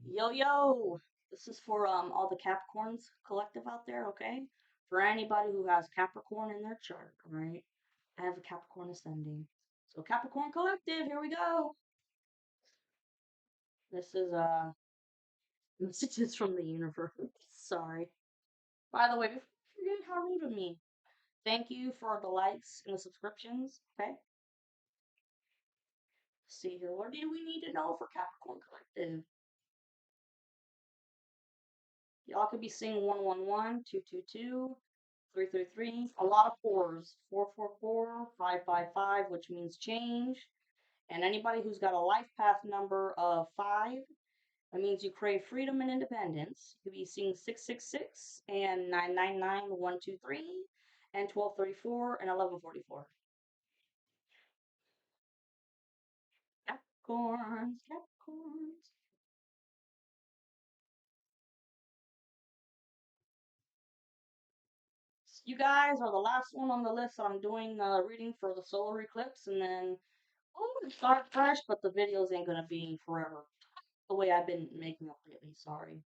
Yo yo, this is for all the Capricorns collective out there, okay? For anybody who has Capricorn in their chart, all right? I have a Capricorn ascending. So Capricorn collective, here we go. This is messages from the universe. Sorry. By the way, before I forget how rude of me. Thank you for the likes and the subscriptions, okay? Let's see here. What do we need to know for Capricorn collective? Y'all could be seeing 111, 222, 333. A lot of fours. 444, 555, which means change. And anybody who's got a life path number of 5, that means you crave freedom and independence. You could be seeing 666 and 999, 123, and 1234 and 1144. Capricorns, Capricorns. You guys are the last one on the list that I'm doing reading for the solar eclipse, and then start fresh, but the videos ain't gonna be forever. The way I've been making them lately, sorry.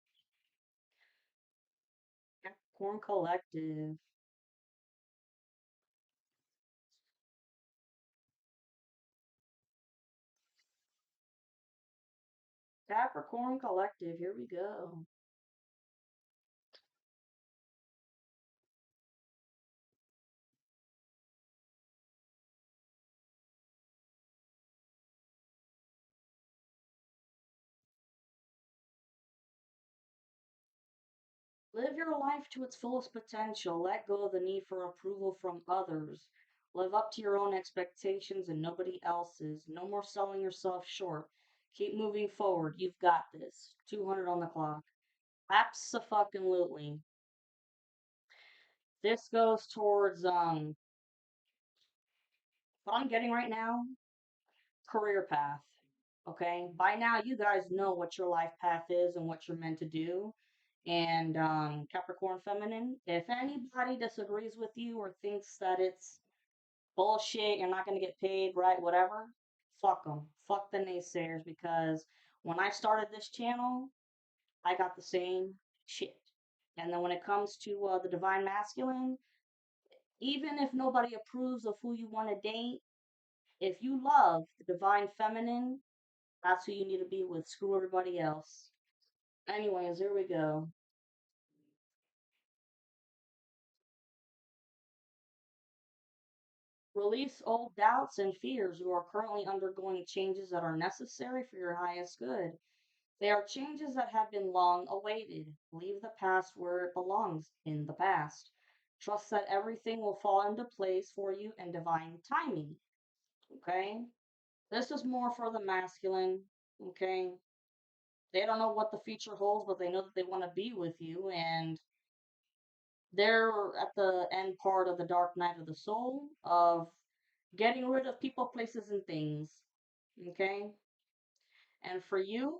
Capricorn Collective. Capricorn Collective, here we go. Live your life to its fullest potential. Let go of the need for approval from others. Live up to your own expectations and nobody else's. No more selling yourself short. Keep moving forward. You've got this. 200 on the clock. Abso-fucking-lutely. This goes towards what I'm getting right now, career path. Okay? By now you guys know what your life path is and what you're meant to do. And Capricorn feminine, if anybody disagrees with you or thinks that it's bullshit, you're not going to get paid, right, whatever, fuck them. Fuck the naysayers, because when I started this channel, I got the same shit. And then when it comes to the divine masculine, even if nobody approves of who you want to date, if you love the divine feminine, that's who you need to be with. Screw everybody else. Anyways, here we go. Release old doubts and fears. You are currently undergoing changes that are necessary for your highest good. They are changes that have been long awaited. Leave the past where it belongs, in the past. Trust that everything will fall into place for you in divine timing. Okay? This is more for the masculine. Okay? They don't know what the future holds, but they know that they want to be with you, and they're at the end part of the dark night of the soul of getting rid of people, places, and things. Okay? And for you,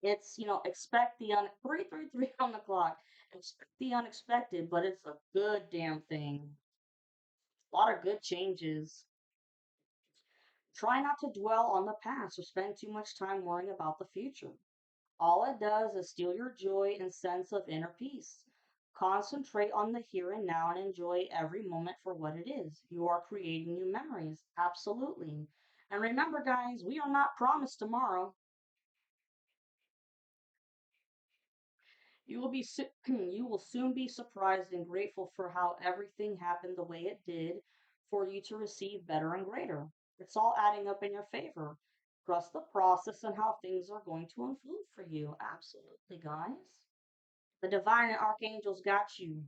it's, expect the 333 on the clock. Expect the unexpected, but it's a good damn thing. A lot of good changes. Try not to dwell on the past or spend too much time worrying about the future. All it does is steal your joy and sense of inner peace. Concentrate on the here and now and enjoy every moment for what it is. You are creating new memories. Absolutely. And remember, guys, we are not promised tomorrow. You will be you will soon be surprised and grateful for how everything happened the way it did for you to receive better and greater. It's all adding up in your favor. Trust the process and how things are going to unfold for you. Absolutely, guys. The divine and archangels got you.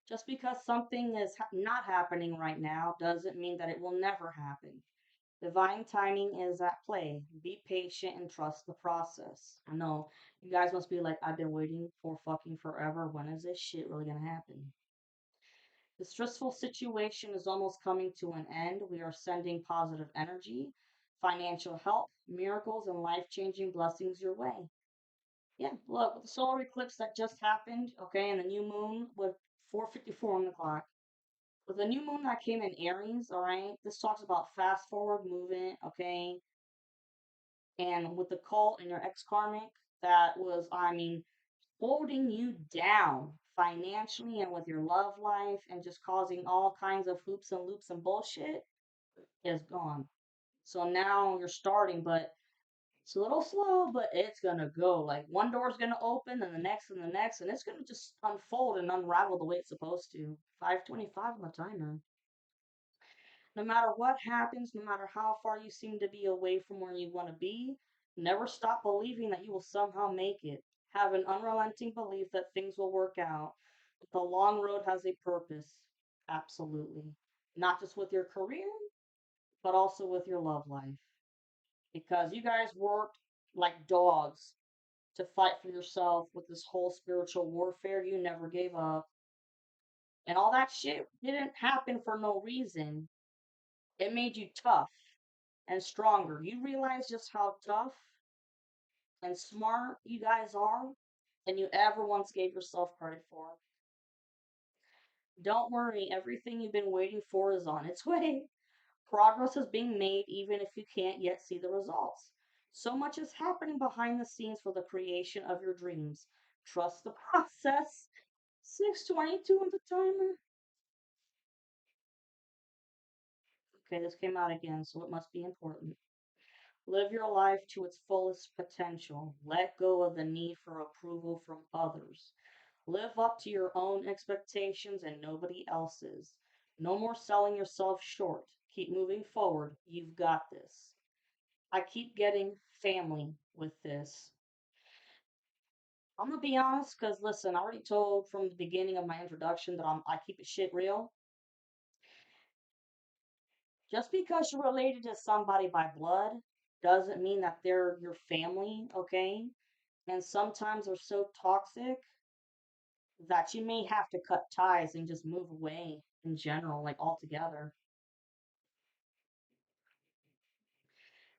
Just because something is not happening right now doesn't mean that it will never happen. Divine timing is at play. Be patient and trust the process. I know you guys must be like, I've been waiting for fucking forever. When is this shit really gonna happen? The stressful situation is almost coming to an end. We are sending positive energy, financial help, miracles, and life changing blessings your way. Yeah, look, with the solar eclipse that just happened, okay, and the new moon with 4:54 on the clock. With the new moon that came in Aries, all right, this talks about fast forward movement, okay? And with the cult and your ex karmic, that was, I mean, holding you down financially and with your love life and just causing all kinds of hoops and loops and bullshit is gone. So now you're starting, but it's a little slow, but it's gonna go. Like one door's gonna open and the next and the next, and it's gonna just unfold and unravel the way it's supposed to. 525 on the timer. No matter what happens, no matter how far you seem to be away from where you want to be, never stop believing that you will somehow make it. Have an unrelenting belief that things will work out. The long road has a purpose. Absolutely. Not just with your career, but also with your love life. Because you guys worked like dogs to fight for yourself with this whole spiritual warfare. You never gave up. And all that shit didn't happen for no reason. It made you tough and stronger. You realize just how tough and smart you guys are than you ever once gave yourself credit for. Don't worry, everything you've been waiting for is on its way. Progress is being made even if you can't yet see the results. So much is happening behind the scenes for the creation of your dreams. Trust the process. 622 on the timer. Okay, this came out again, so it must be important. Live your life to its fullest potential. Let go of the need for approval from others. Live up to your own expectations and nobody else's. No more selling yourself short. Keep moving forward. You've got this. I keep getting family with this. I'm gonna be honest, because listen, I already told from the beginning of my introduction that I keep it shit real. Just because you're related to somebody by blood doesn't mean that they're your family, okay? And sometimes they're so toxic that you may have to cut ties and just move away in general, like altogether.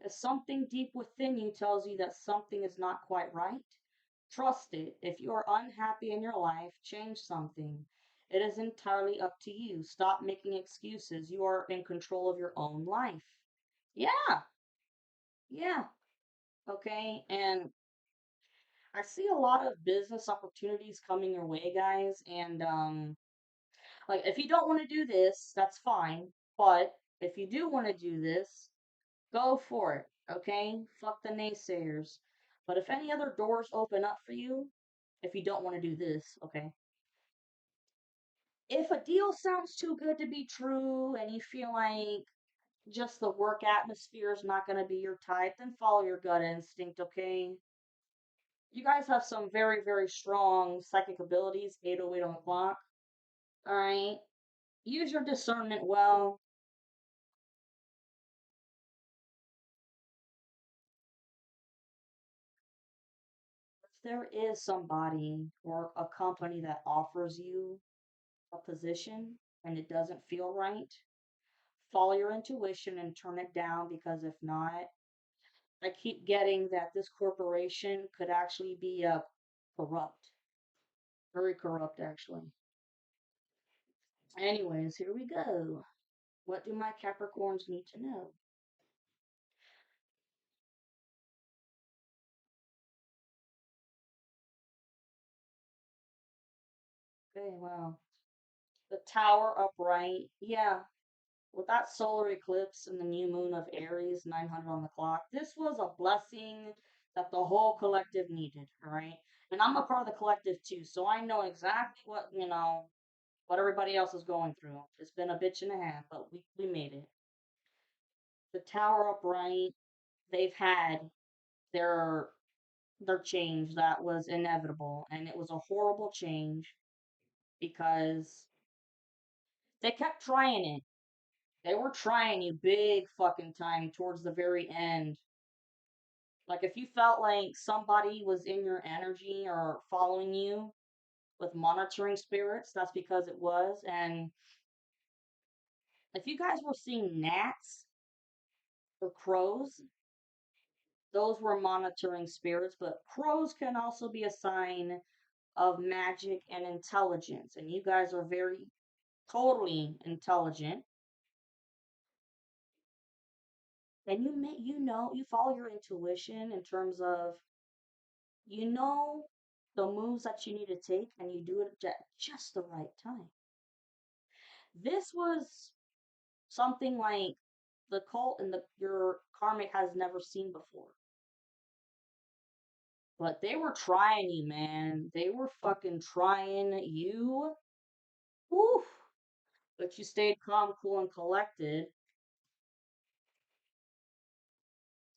If something deep within you tells you that something is not quite right, trust it. If you are unhappy in your life, change something. It is entirely up to you. Stop making excuses. You are in control of your own life. Yeah, yeah, okay. And I see a lot of business opportunities coming your way, guys. And like, if you don't want to do this, that's fine. But if you do want to do this, go for it, okay? Fuck the naysayers. But if any other doors open up for you, if you don't want to do this, okay? If a deal sounds too good to be true and you feel like just the work atmosphere is not going to be your type, then follow your gut instinct, okay? You guys have some very, very strong psychic abilities, 808 on the clock, alright? Use your discernment well. If there is somebody or a company that offers you a position and it doesn't feel right, follow your intuition and turn it down because if not, I keep getting that this corporation could actually be corrupt. Very corrupt, actually. Anyways, here we go. What do my Capricorns need to know? Okay, well, the Tower upright. Yeah, with that solar eclipse and the new moon of Aries, 900 on the clock, this was a blessing that the whole collective needed, all right? And I'm a part of the collective too, so I know exactly what everybody else is going through. It's been a bitch and a half, but we made it. The Tower upright, they've had their their change that was inevitable, and it was a horrible change because they kept trying it. They were trying you big fucking time towards the very end. Like if you felt like somebody was in your energy or following you with monitoring spirits, that's because it was. And if you guys were seeing gnats or crows, those were monitoring spirits, but crows can also be a sign of magic and intelligence. And you guys are very totally intelligent, and you follow your intuition in terms of you know the moves that you need to take, and you do it at just the right time. This was something like the cult and your karmic has never seen before. But they were trying you, man. They were fucking trying you. Woof. But you stayed calm, cool, and collected.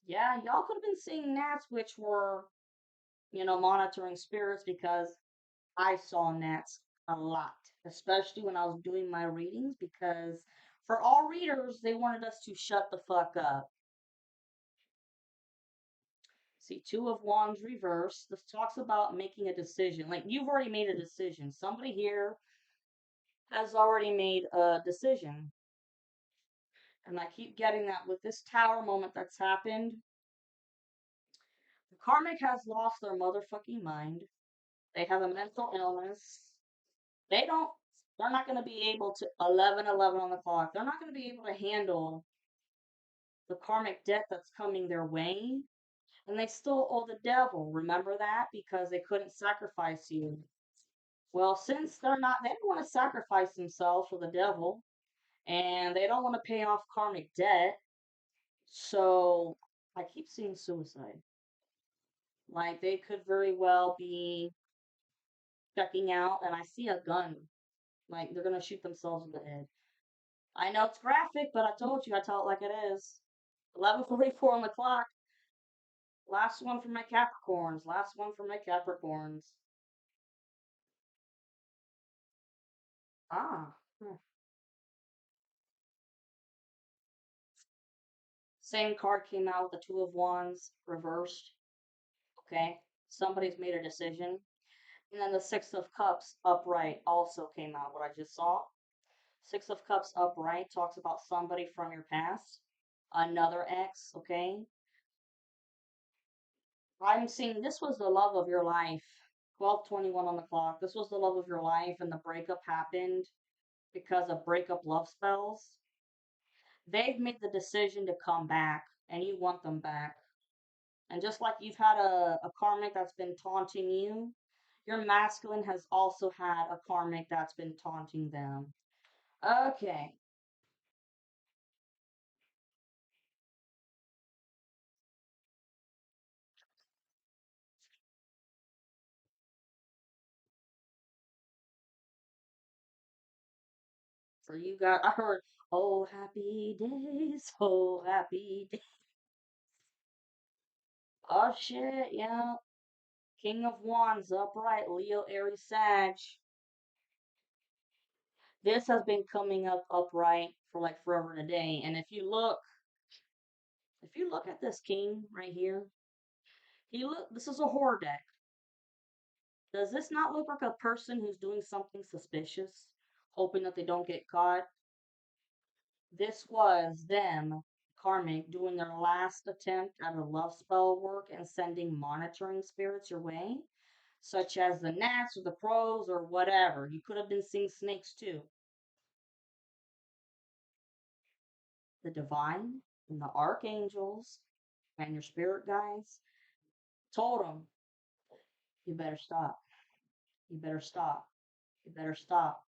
Yeah, y'all could have been seeing gnats, which were, monitoring spirits because I saw gnats a lot, especially when I was doing my readings because for all readers, they wanted us to shut the fuck up. See, Two of Wands reverse. This talks about making a decision. Like, you've already made a decision. Somebody here has already made a decision. And I keep getting that with this tower moment that's happened. The karmic has lost their motherfucking mind. They have a mental illness. They don't, they're not going to be able to, 11:11 on the clock, they're not going to be able to handle the karmic debt that's coming their way. And they still owe the devil. Remember that? Because they couldn't sacrifice you. Well, since they don't want to sacrifice themselves for the devil, and they don't want to pay off karmic debt, so I keep seeing suicide. Like they could very well be checking out, and I see a gun. Like they're gonna shoot themselves in the head. I know it's graphic, but I told you I tell it like it is. 11:44 on the clock. Last one for my Capricorns. Last one for my Capricorns. Ah. Same card came out with the Two of Wands reversed. Okay. Somebody's made a decision. And then the Six of Cups upright also came out, what I just saw. Six of Cups upright talks about somebody from your past, another ex, okay? I'm seeing this was the love of your life. 12:21 on the clock. This was the love of your life, and the breakup happened because of breakup love spells. They've made the decision to come back, and you want them back. And just like you've had a karmic that's been taunting you, your masculine has also had a karmic that's been taunting them. Okay. For you guys, I heard, oh, happy days, oh, happy days. Oh, shit, yeah. King of Wands, upright, Leo, Aries, Sag. This has been coming up upright for like forever and a day. And if you look at this king right here, this is a horror deck. Does this not look like a person who's doing something suspicious, hoping that they don't get caught? This was them, karmic, doing their last attempt at a love spell work and sending monitoring spirits your way, such as the gnats or the crows or whatever. You could have been seeing snakes too. The divine and the archangels and your spirit guides told them, you better stop. You better stop. You better stop.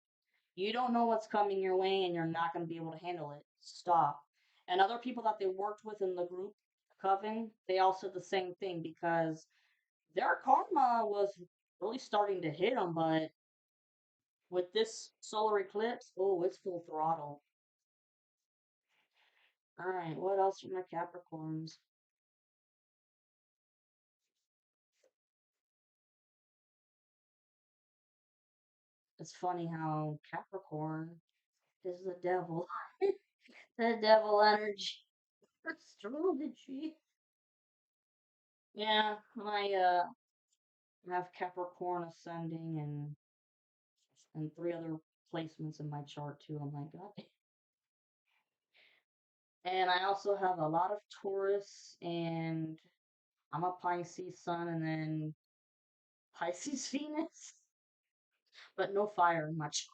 You don't know what's coming your way and you're not going to be able to handle it. Stop. And other people that they worked with in the group, Coven, they all said the same thing because their karma was really starting to hit them, but with this solar eclipse, oh, it's full throttle. All right, what else from my Capricorns? It's funny how Capricorn is the devil. The devil energy. Astrology. Yeah, I have Capricorn ascending and three other placements in my chart too. Oh my god. And I also have a lot of Taurus and I'm a Pisces sun and then Pisces Venus, but no fire in my chart.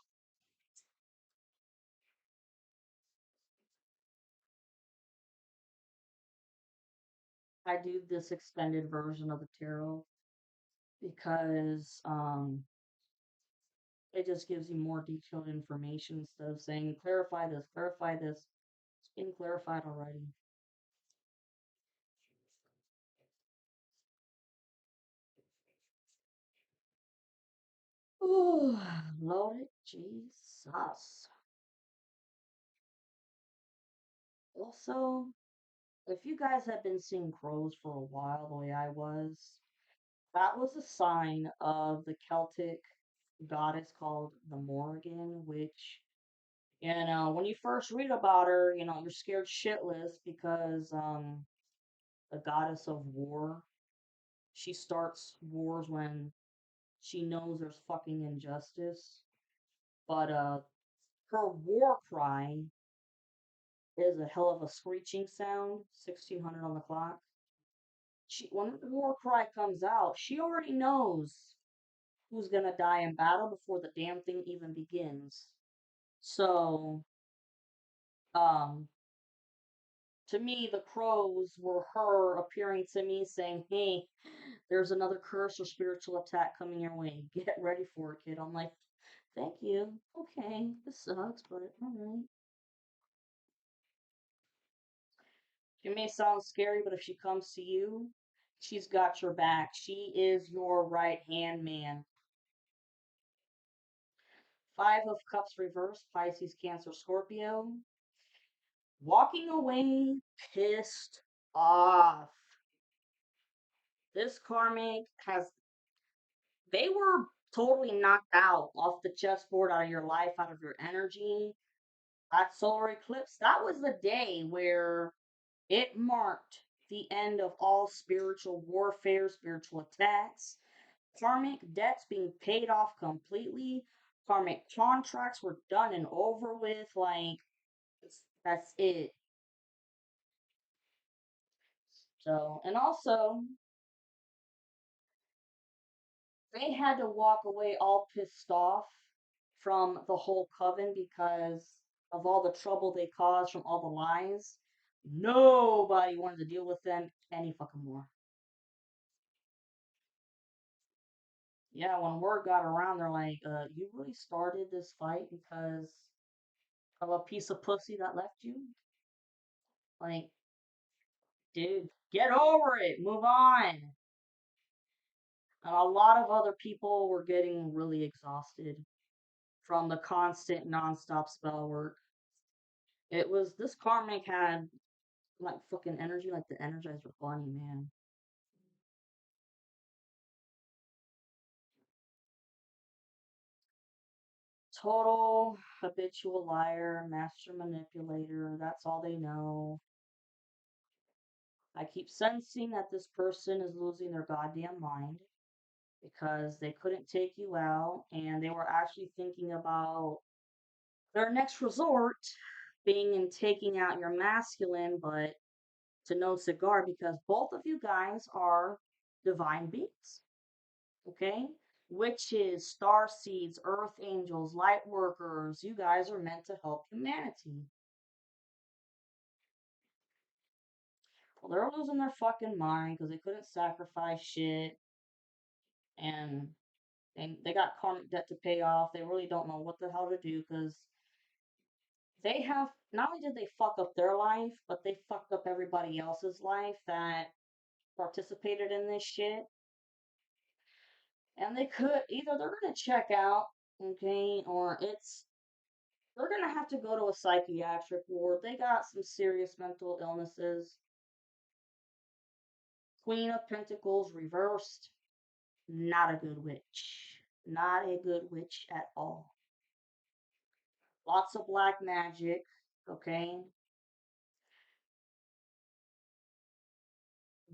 I do this extended version of the tarot because it just gives you more detailed information instead of saying clarify this, clarify this. It's been clarified already. Ooh, Lord Jesus. Also, if you guys have been seeing crows for a while, the way I was, that was a sign of the Celtic goddess called the Morrigan, which, when you first read about her, you're scared shitless because the goddess of war, she starts wars when she knows there's fucking injustice. But her war cry is a hell of a screeching sound, 1600 on the clock. When the war cry comes out, she already knows who's gonna die in battle before the damn thing even begins. So, um, to me, the crows were her appearing to me saying, "Hey, there's another curse or spiritual attack coming your way. Get ready for it, kid." I'm like, "Thank you. Okay, this sucks, but alright." She may sound scary, but if she comes to you, she's got your back. She is your right hand man. Five of Cups reversed, Pisces, Cancer, Scorpio. Walking away pissed off. This karmic they were totally knocked out off the chessboard, out of your life, out of your energy. That solar eclipse, that was the day where it marked the end of all spiritual warfare, spiritual attacks, karmic debts being paid off completely, karmic contracts were done and over with. Like, that's it. So, and also, they had to walk away all pissed off from the whole coven because of all the trouble they caused from all the lies. Nobody wanted to deal with them any fucking more. Yeah, when word got around, they're like, you really started this fight because of a piece of pussy that left you? Like, dude, get over it, move on. And a lot of other people were getting really exhausted from the constant, nonstop spell work. It was this karmic had like fucking energy, like the Energizer Bunny, man. Total habitual liar, master manipulator. That's all they know. I keep sensing that this person is losing their goddamn mind because they couldn't take you out and they were actually thinking about their next resort being in taking out your masculine, but to no cigar because both of you guys are divine beings. Okay? Witches, star seeds, earth angels, light workers, you guys are meant to help humanity. Well, they're losing their fucking mind because they couldn't sacrifice shit and they got karmic debt to pay off. They really don't know what the hell to do because they have not only did they fuck up their life, but they fucked up everybody else's life that participated in this shit. And they could either they're gonna check out, okay, or they're gonna have to go to a psychiatric ward. They got some serious mental illnesses. Queen of Pentacles reversed. Not a good witch. Not a good witch at all. Lots of black magic, okay?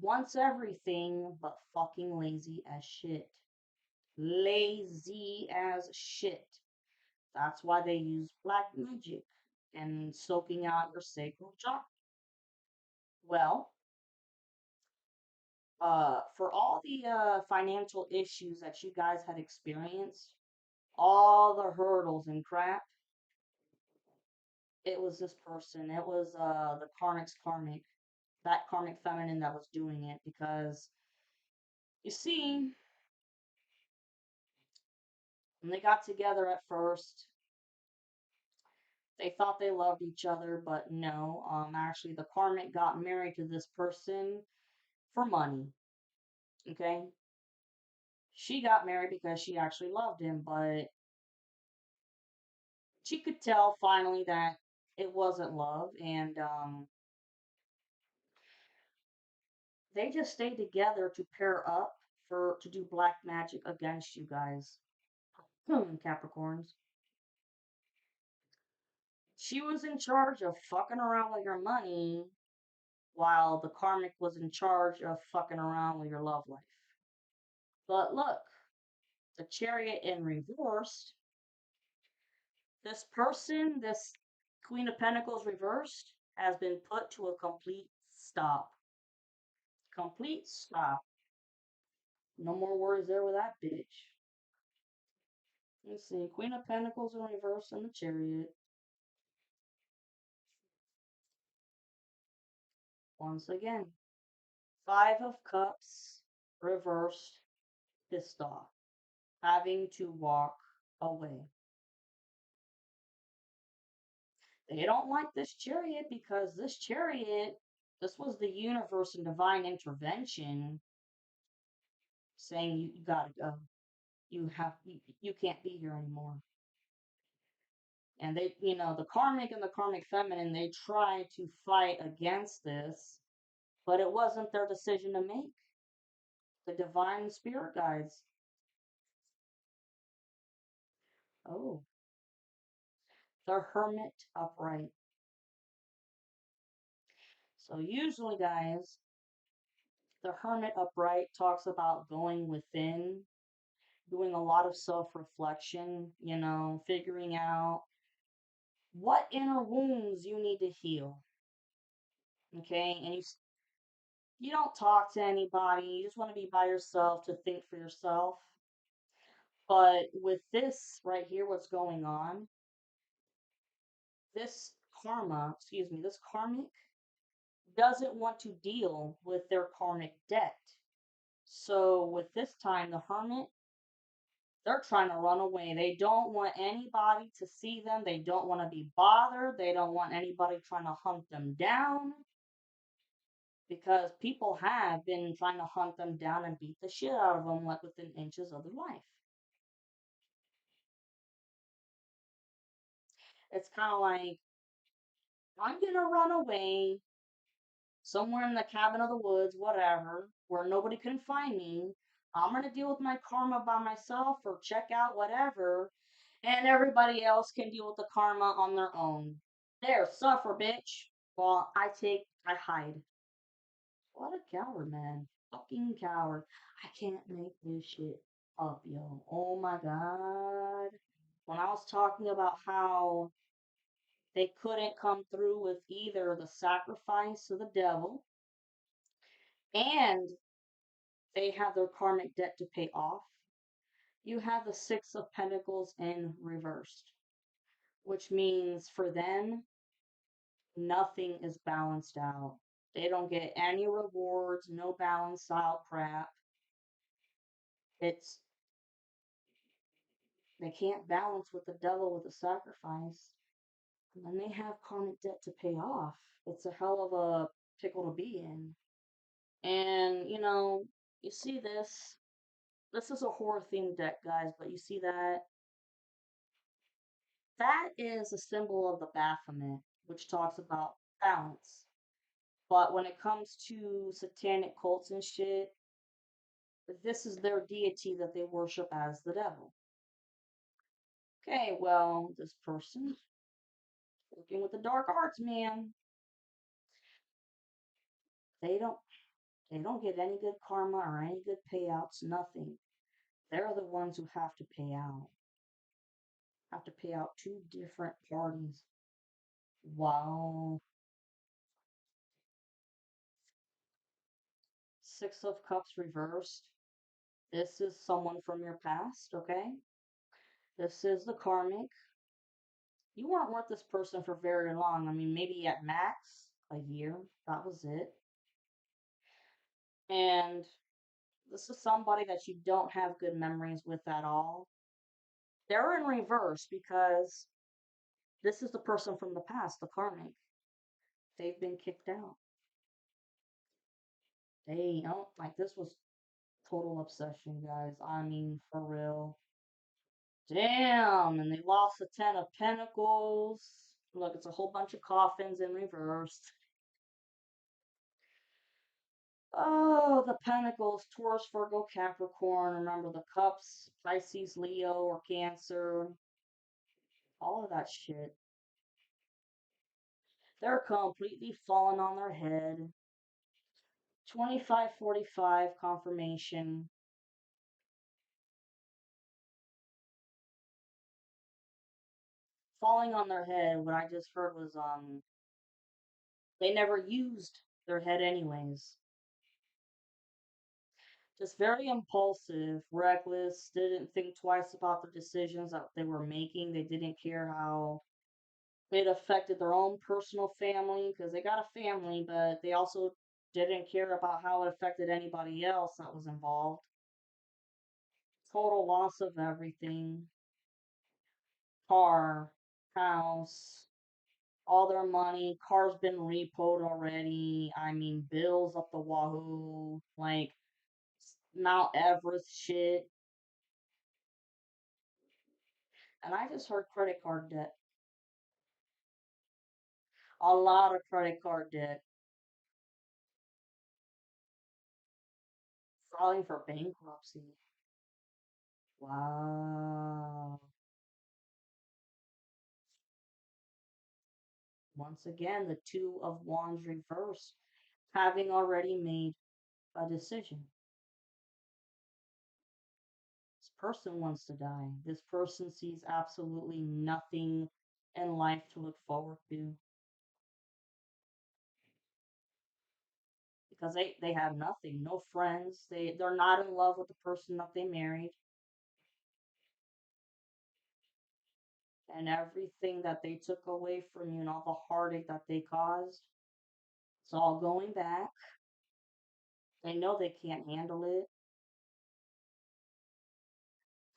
Wants everything, but fucking lazy as shit. Lazy as shit. That's why they use black magic and soaking out your sacral chakra. Well, for all the financial issues that you guys had experienced, all the hurdles and crap, it was this person. It was the karmic's karmic. that karmic feminine that was doing it, because you see, when they got together at first, they thought they loved each other, but no. Actually, the karmic got married to this person for money. Okay, she got married because she actually loved him, but she could tell finally that it wasn't love, and they just stayed together to pair up for to do black magic against you guys, Capricorns. She was in charge of fucking around with your money, while the karmic was in charge of fucking around with your love life. But look, the chariot in reversed, this person, this Queen of Pentacles reversed, has been put to a complete stop. Complete stop. No more worries there with that bitch. Let's see. Queen of Pentacles in reverse and the chariot. Once again. Five of Cups reversed, pissed off. Having to walk away. They don't like this chariot because this chariot, this was the universe and divine intervention saying you gotta go. You can't be here anymore. And they, the karmic and the karmic feminine, they try to fight against this, but it wasn't their decision to make. The divine spirit guides. Oh, the hermit upright. So usually, guys, the hermit upright talks about going within, doing a lot of self-reflection, figuring out what inner wounds you need to heal. Okay? And you don't talk to anybody. You just want to be by yourself to think for yourself. But with this right here, what's going on, this this karmic doesn't want to deal with their karmic debt. So with this time, the hermit, they're trying to run away. They don't want anybody to see them. They don't want to be bothered. They don't want anybody trying to hunt them down, because people have been trying to hunt them down and beat the shit out of them like within inches of their life. It's kind of like, I'm going to run away somewhere in the cabin of the woods, whatever, where nobody can find me. I'm going to deal with my karma by myself or check out whatever, and everybody else can deal with the karma on their own. There, suffer, bitch. While I hide. What a coward, man. Fucking coward. I can't make this shit up, yo. Oh my god. When I was talking about how they couldn't come through with either the sacrifice of the devil, and they have their karmic debt to pay off, you have the Six of Pentacles in reversed, which means for them, nothing is balanced out. They don't get any rewards, no balanced out crap. It's They can't balance with the devil with the sacrifice. And then they have karmic debt to pay off. It's a hell of a pickle to be in. And, you see this. This is a horror themed deck, guys, but you see that? That is a symbol of the Baphomet, which talks about balance. But when it comes to satanic cults and shit, this is their deity that they worship as the devil. Okay, well, this person working with the dark arts, man. They don't they don't get any good karma or any good payouts, nothing. They're the ones who have to pay out. Have to pay out two different parties. Wow. Six of Cups reversed. This is someone from your past, okay? This is the karmic. You weren't with this person for very long. I mean, maybe at max a year. That was it. And this is somebody that you don't have good memories with at all. They're in reverse because this is the person from the past, the karmic. They've been kicked out. They don't like this was total obsession, guys. I mean, for real. Damn, and they lost the Ten of Pentacles. Look, it's a whole bunch of coffins in reverse. Oh, the Pentacles, Taurus, Virgo, Capricorn. Remember the Cups, Pisces, Leo, or Cancer. All of that shit. They're completely falling on their head. 2545 confirmation. Falling on their head, what I just heard was they never used their head anyways. Just very impulsive, reckless, didn't think twice about the decisions that they were making. They didn't care how it affected their own personal family because they got a family, but they also didn't care about how it affected anybody else that was involved. Total loss of everything: car, house, all their money. Car's been repoed already. I mean, bills up the wahoo, like Mount Everest shit. And I just heard credit card debt. A lot of credit card debt. Filing for bankruptcy. Wow. Once again, the Two of Wands reverse, having already made a decision. This person wants to die. This person sees absolutely nothing in life to look forward to because they have nothing, no friends. They're not in love with the person that they married, and everything that they took away from you and all the heartache that they caused, it's all going back. They know they can't handle it.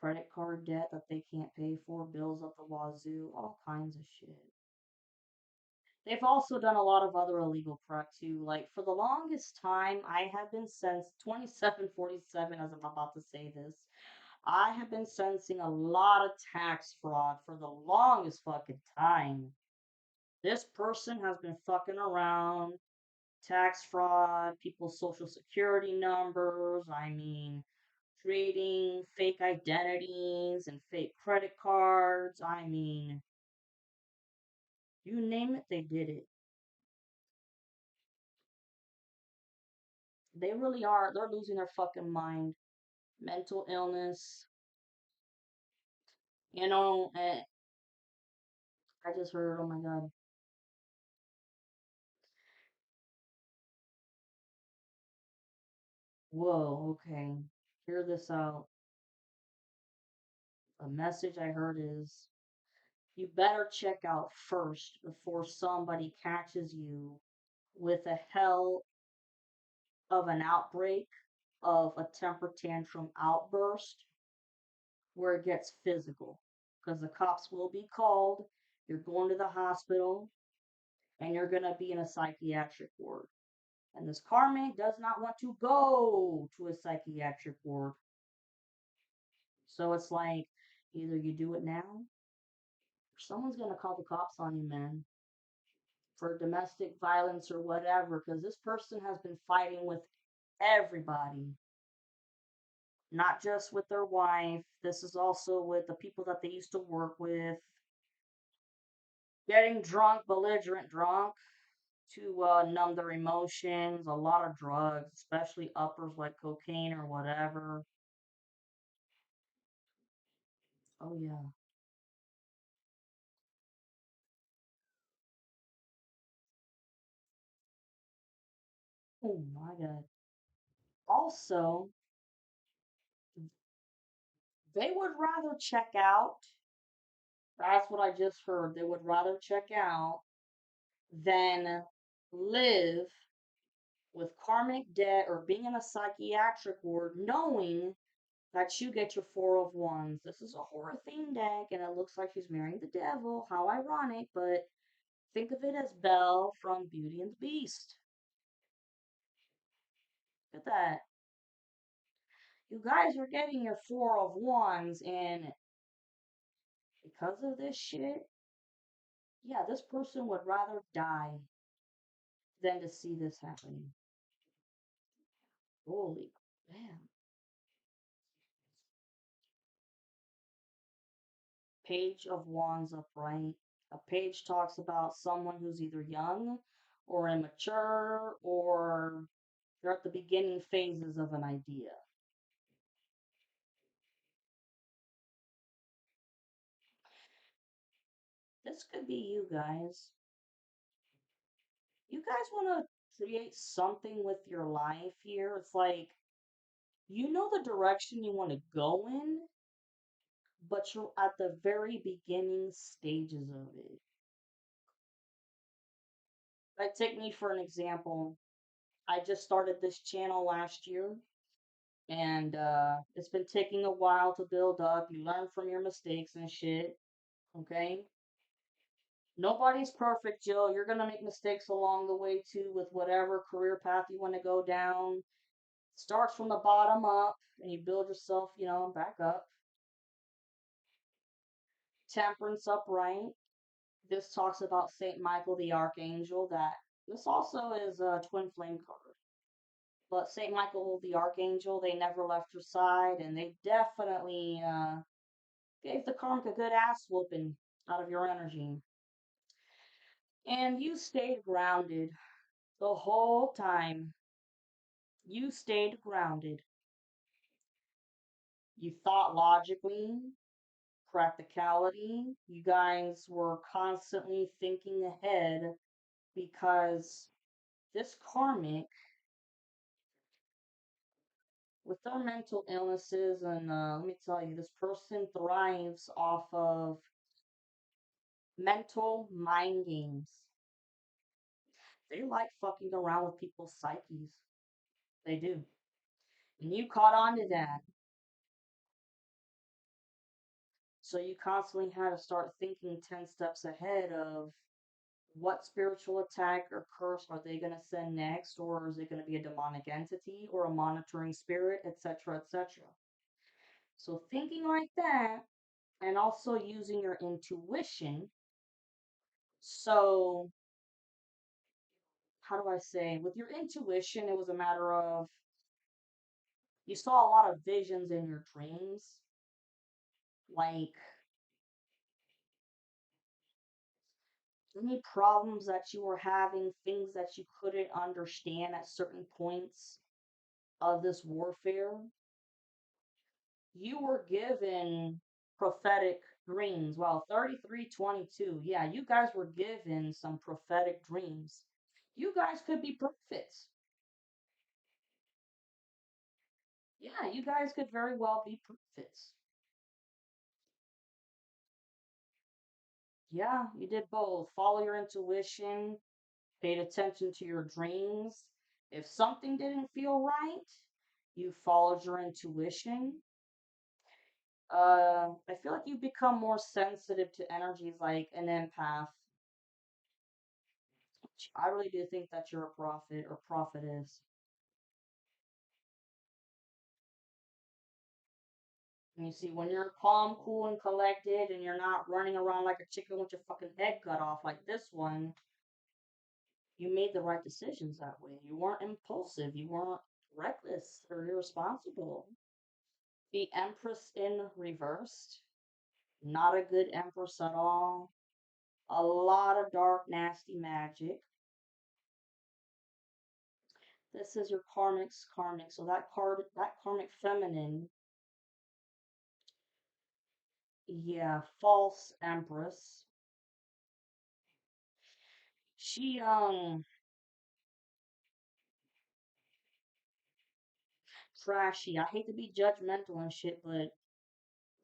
Credit card debt that they can't pay for, bills up the wazoo, all kinds of shit. They've also done a lot of other illegal crap too. Like for the longest time, I have been since 2747, as I'm about to say this, I have been sensing a lot of tax fraud for the longest fucking time. This person has been fucking around, tax fraud, people's social security numbers. I mean, creating fake identities and fake credit cards. I mean, you name it, they did it. They really are. They're losing their fucking mind. Mental illness. You know, I just heard, oh my god. Whoa, okay. Hear this out. A message I heard is you better check out first before somebody catches you with a hell of an outbreak of a temper tantrum outburst where it gets physical. Because the cops will be called, you're going to the hospital, and you're going to be in a psychiatric ward. And this karmic does not want to go to a psychiatric ward. So it's like either you do it now, or someone's going to call the cops on you, man, for domestic violence or whatever. Because this person has been fighting with everybody, not just with their wife. This is also with the people that they used to work with. Getting drunk, belligerent drunk to numb their emotions. A lot of drugs, especially uppers like cocaine or whatever. Oh, yeah. Oh, my God. Also, they would rather check out. That's what I just heard. They would rather check out than live with karmic debt or being in a psychiatric ward, knowing that you get your Four of Wands. This is a horror theme deck, and it looks like she's marrying the devil. How ironic, but think of it as Belle from Beauty and the Beast. Look at that. You guys are getting your Four of Wands, and because of this shit, yeah, this person would rather die than to see this happening. Holy man. Page of Wands upright. A page talks about someone who's either young or immature or they're at the beginning phases of an idea. This could be you guys. You guys want to create something with your life here. It's like you know the direction you want to go in, but you're at the very beginning stages of it. Like, take me for an example. I just started this channel last year, and it's been taking a while to build up. You learn from your mistakes and shit, okay? Nobody's perfect, Jill. You're gonna make mistakes along the way too with whatever career path you want to go down. Starts from the bottom up, and you build yourself, back up. Temperance upright. This talks about Saint Michael the Archangel. That this also is a twin flame card. But Saint Michael the Archangel, they never left your side, and they definitely gave the karmic a good ass whooping out of your energy. And you stayed grounded the whole time. You stayed grounded. You thought logically, practicality. You guys were constantly thinking ahead because this karmic, with their mental illnesses, and let me tell you, this person thrives off of mental mind games. They like fucking around with people's psyches. They do. And you caught on to that. So you constantly had to start thinking 10 steps ahead of what spiritual attack or curse are they going to send next, or is it going to be a demonic entity or a monitoring spirit, etc., etc. So thinking like that, and also using your intuition. So, how do I say? With your intuition, it was a matter of you saw a lot of visions in your dreams, like any problems that you were having, things that you couldn't understand at certain points of this warfare. You were given prophetic dreams. Well, 3322. Yeah, you guys were given some prophetic dreams. You guys could be prophets. Yeah, you guys could very well be prophets. Yeah, you did both. Follow your intuition, paid attention to your dreams. If something didn't feel right, you followed your intuition. I feel like you become more sensitive to energies like an empath. I really do think that you're a prophet or prophetess. And you see, when you're calm, cool, and collected, and you're not running around like a chicken with your fucking head cut off like this one, you made the right decisions that way. You weren't impulsive. You weren't reckless or irresponsible. The Empress in reversed. Not a good Empress at all. A lot of dark, nasty magic. This is your karmic's karmic. So that karmic feminine, yeah, false Empress. She trashy. I hate to be judgmental and shit, but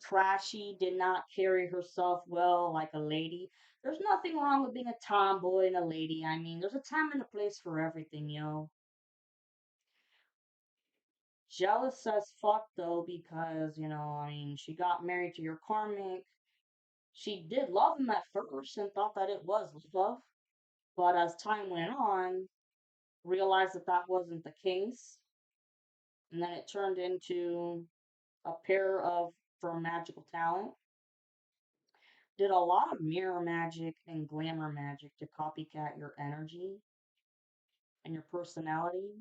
trashy, did not carry herself well like a lady. There's nothing wrong with being a tomboy and a lady. I mean, there's a time and a place for everything, yo. Jealous as fuck though, because, I mean, she got married to your karmic. She did love him at first and thought that it was love, but as time went on, realized that that wasn't the case. And then it turned into a pair of for magical talent. Did a lot of mirror magic and glamour magic to copycat your energy and your personality.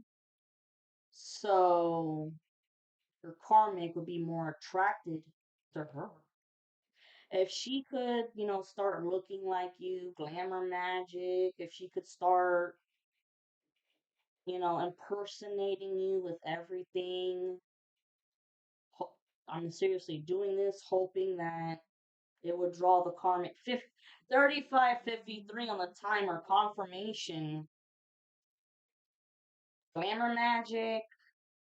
So your karmic would be more attracted to her. If she could, start looking like you, glamour magic, if she could start, impersonating you with everything, I'm seriously doing this, hoping that it would draw the karmic 3553 on the timer confirmation. Glamour magic,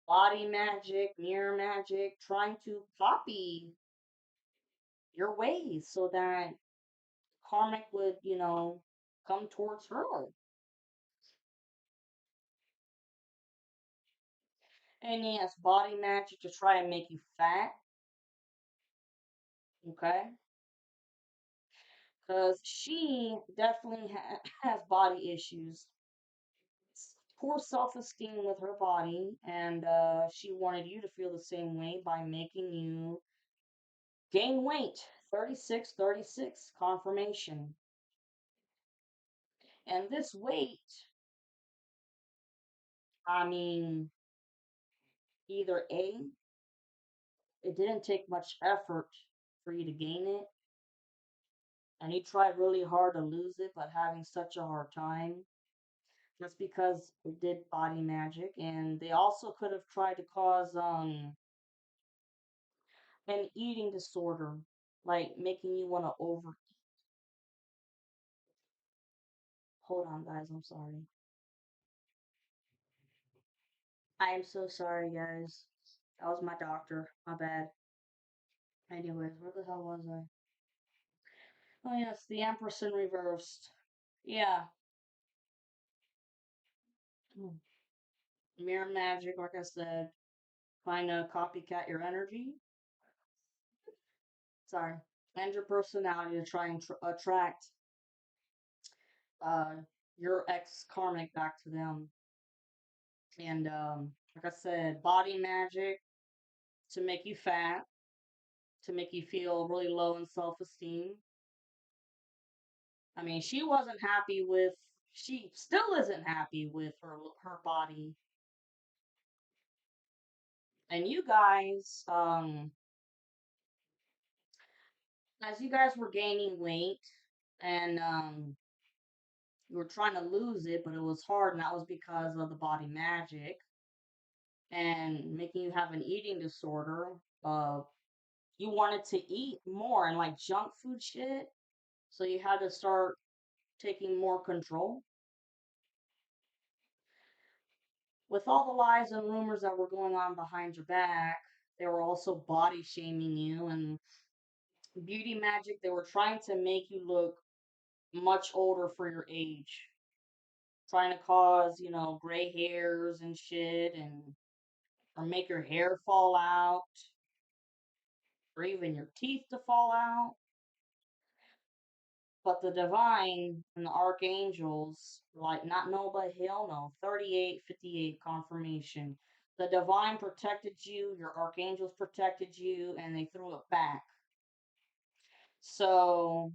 body magic, mirror magic, trying to copy your ways so that karmic would, come towards her. And yes, body magic to try and make you fat, okay? Because she definitely has body issues, poor self esteem with her body, and she wanted you to feel the same way by making you gain weight. 36, 36, confirmation. And this weight, I mean, either A, it didn't take much effort for you to gain it, and you tried really hard to lose it, but having such a hard time. Just because it did body magic, and they also could have tried to cause an eating disorder, like making you want to over. Hold on, guys. I'm sorry. I am so sorry, guys. That was my doctor. My bad. Anyways, where the hell was I? Oh yes, the Empress in reversed. Yeah. Hmm. Mirror magic, like I said, trying to copycat your energy. Sorry. And your personality to try and attract uh your ex karmic back to them. And like I said, body magic to make you fat, to make you feel really low in self esteem. I mean, she wasn't happy with. She still isn't happy with her body. And you guys, as you guys were gaining weight and you were trying to lose it, but it was hard, and that was because of the body magic and making you have an eating disorder. You wanted to eat more and like junk food shit, so you had to start taking more control. With all the lies and rumors that were going on behind your back, they were also body shaming you and beauty magic. They were trying to make you look much older for your age, trying to cause, gray hairs and shit, and or make your hair fall out, or even your teeth to fall out. But the divine and the archangels, like, not no, but hell no. 3858 confirmation. The divine protected you, your archangels protected you, and they threw it back. So,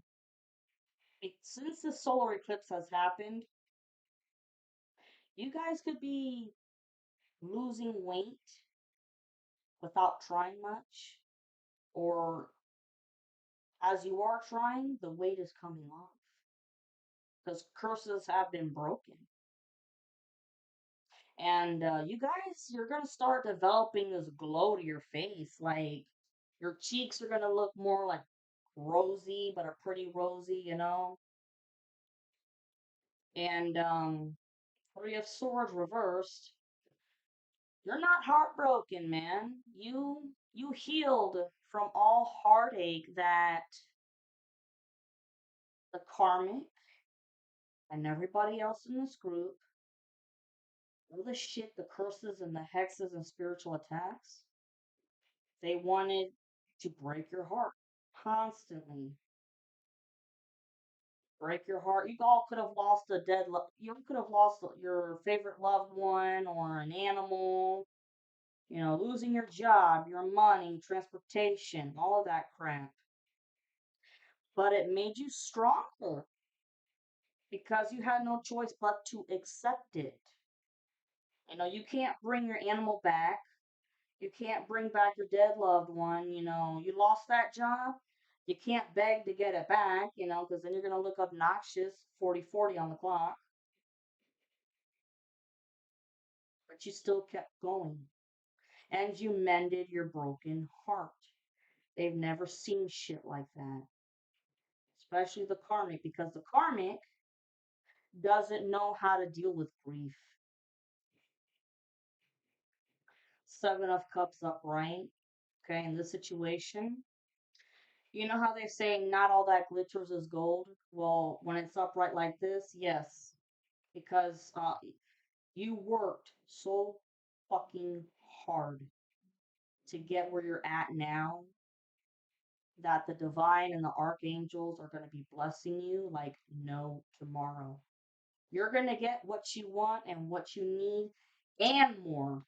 since the solar eclipse has happened, you guys could be losing weight without trying much, or as you are trying, the weight is coming off because curses have been broken. And you guys, you're gonna start developing this glow to your face. Like your cheeks are gonna look more like rosy, but are pretty rosy. And Three of Swords reversed. You're not heartbroken, man. You healed from all heartache that the karmic and everybody else in this group all the shit, the curses and the hexes and spiritual attacks, they wanted to break your heart constantly. Break your heart. You all could have lost you could have lost your favorite loved one or an animal, losing your job, your money, transportation, all of that crap. But it made you stronger because you had no choice but to accept it. You can't bring your animal back. You can't bring back your dead loved one. You lost that job. You can't beg to get it back, because then you're going to look obnoxious 40/40 on the clock. But you still kept going. And you mended your broken heart. They've never seen shit like that. Especially the karmic, because the karmic doesn't know how to deal with grief. Seven of Cups upright. Okay, in this situation, you know how they say not all that glitters is gold? Well, when it's upright like this, yes. Because you worked so fucking hard to get where you're at now that the divine and the archangels are going to be blessing you like no tomorrow. You're going to get what you want and what you need and more.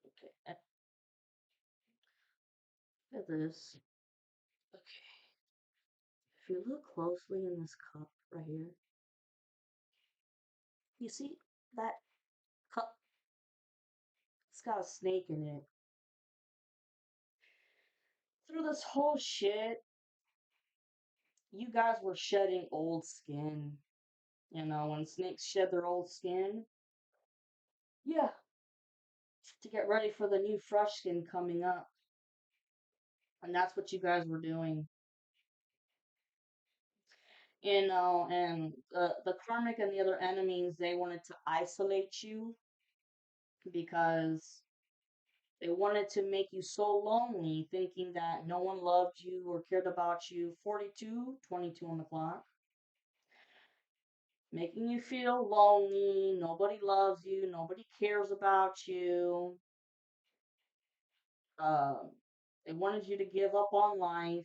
Okay, look at this. Okay, if you look closely in this cup right here, you see that cup? It's got a snake in it. Through this whole shit, you guys were shedding old skin. When snakes shed their old skin, yeah, to get ready for the new fresh skin coming up. And that's what you guys were doing. And the karmic and the other enemies, they wanted to isolate you because they wanted to make you so lonely, thinking that no one loved you or cared about you. 42, 22 on the clock. Making you feel lonely, nobody loves you, nobody cares about you. Uh, they wanted you to give up on life,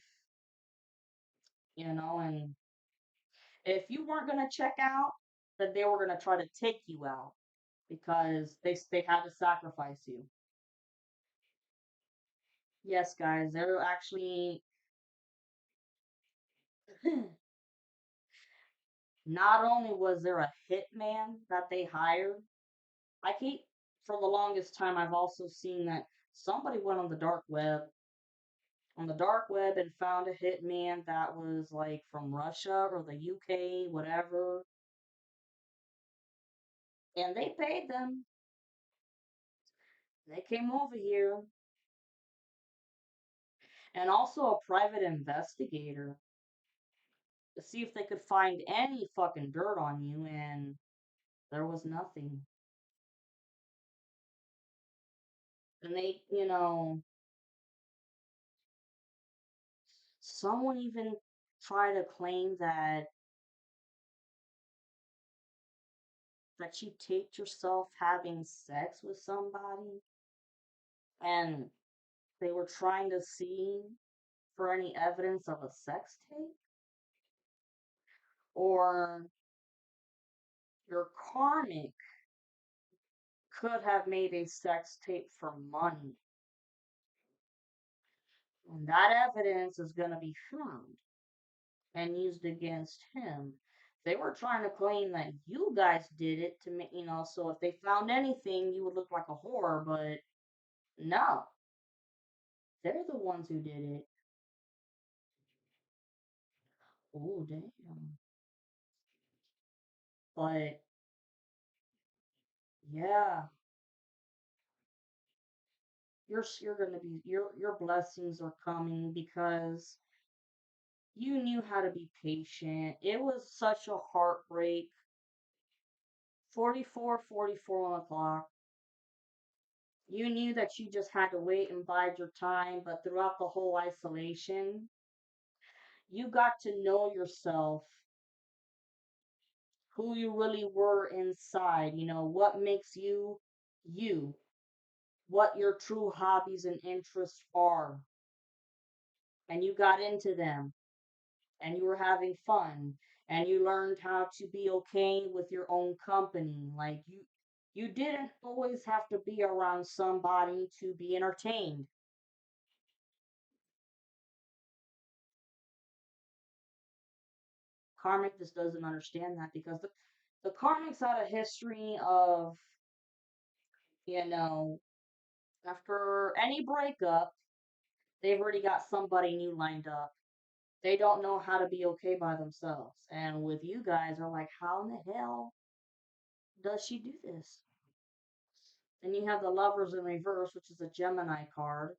and if you weren't going to check out, then they were going to try to take you out because they had to sacrifice you. Yes, guys, they're actually not only was there a hitman that they hired, I keep for the longest time I've also seen that somebody went on the dark web and found a hitman that was like from Russia or the UK, whatever, and they paid them. They came over here, and also a private investigator to see if they could find any fucking dirt on you, and there was nothing. And someone even tried to claim that you taped yourself having sex with somebody, and they were trying to see for any evidence of a sex tape, or your karmic could have made a sex tape for money. And that evidence is going to be found and used against him. They were trying to claim that you guys did it to make, so if they found anything, you would look like a whore, but no, they're the ones who did it. Oh, damn. But yeah, you're gonna be your blessings are coming because you knew how to be patient. It was such a heartbreak. 44, 44 on the clock. You knew that you just had to wait and bide your time, but throughout the whole isolation, you got to know yourself who you really were inside, what makes you you, what your true hobbies and interests are, and you got into them and you were having fun and you learned how to be okay with your own company. Like you didn't always have to be around somebody to be entertained. Karmic just doesn't understand that because the karmics had a history of, you know, after any breakup, they've already got somebody new lined up. They don't know how to be okay by themselves. And with you guys are like, how in the hell does she do this? Then you have the lovers in reverse, which is a Gemini card.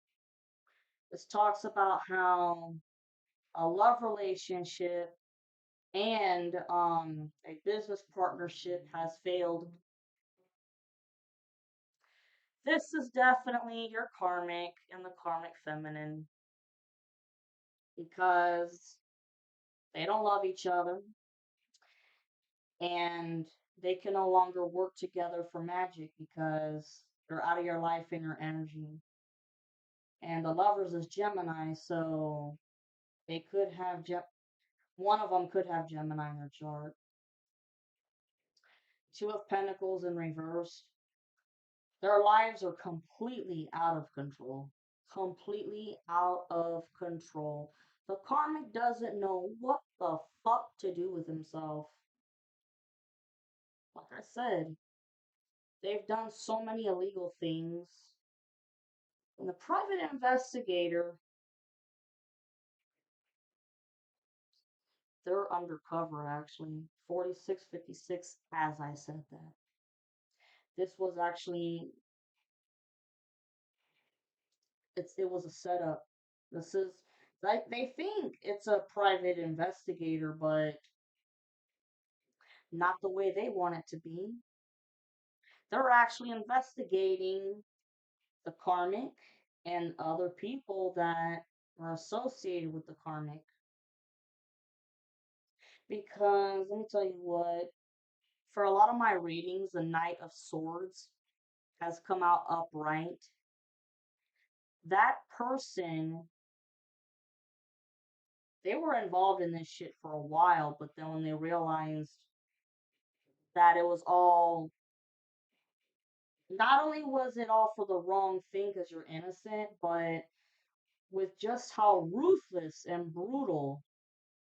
This talks about how a love relationship and a business partnership has failed. This is definitely your karmic and the karmic feminine because they don't love each other and they can no longer work together for magic because they're out of your life and your energy. And the lovers is Gemini, so they could have one of them could have Gemini in their chart. Two of Pentacles in reverse. Their lives are completely out of control. Completely out of control. The karmic doesn't know what the fuck to do with himself. Like I said, they've done so many illegal things. And the private investigator, they're undercover actually. 4656, as I said that. This was actually, it was a setup. This is, like, they think it's a private investigator, but not the way they want it to be. They're actually investigating the karmic and other people that are associated with the karmic. Because let me tell you what, for a lot of my readings, the Knight of Swords has come out upright. That person, they were involved in this shit for a while, but then when they realized that it was all, not only was it all for the wrong thing because you're innocent, but with just how ruthless and brutal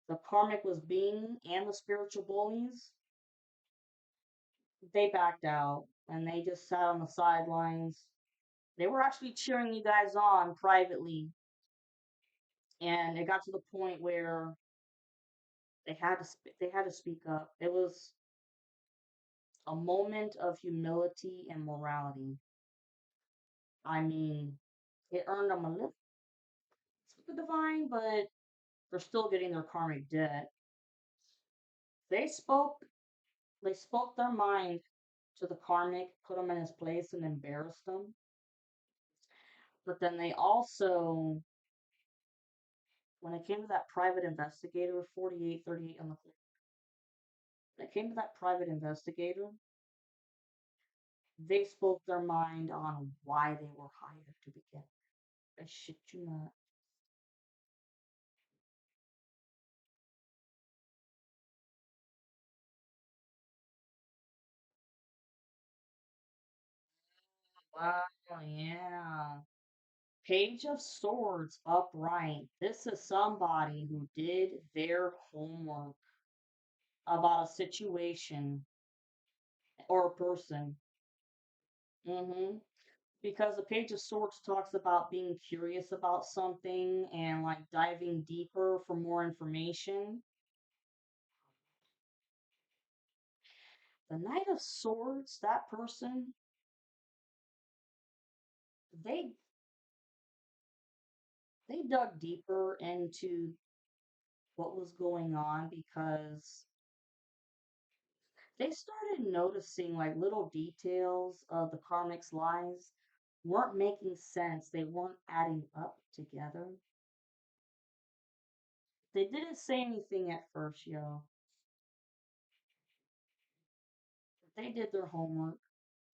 the karmic was being and the spiritual bullies, they backed out and they just sat on the sidelines. They were actually cheering you guys on privately, and it got to the point where they had to speak up. It was a moment of humility and morality. I mean, it earned them a little with the divine, but they're still getting their karmic debt. They spoke they spoke their mind to the karmic, put him in his place and embarrassed him. But then they also, when it came to that private investigator, 4838 on the clip, when it came to that private investigator, they spoke their mind on why they were hired to begin. I shit you not. Wow, yeah. Page of Swords upright. This is somebody who did their homework about a situation or a person. Mm-hmm. Because the Page of Swords talks about being curious about something and like diving deeper for more information. The Knight of Swords, that person, they they dug deeper into what was going on because they started noticing like little details of the karmic's lies weren't making sense. They weren't adding up together. They didn't say anything at first, yo. They did their homework.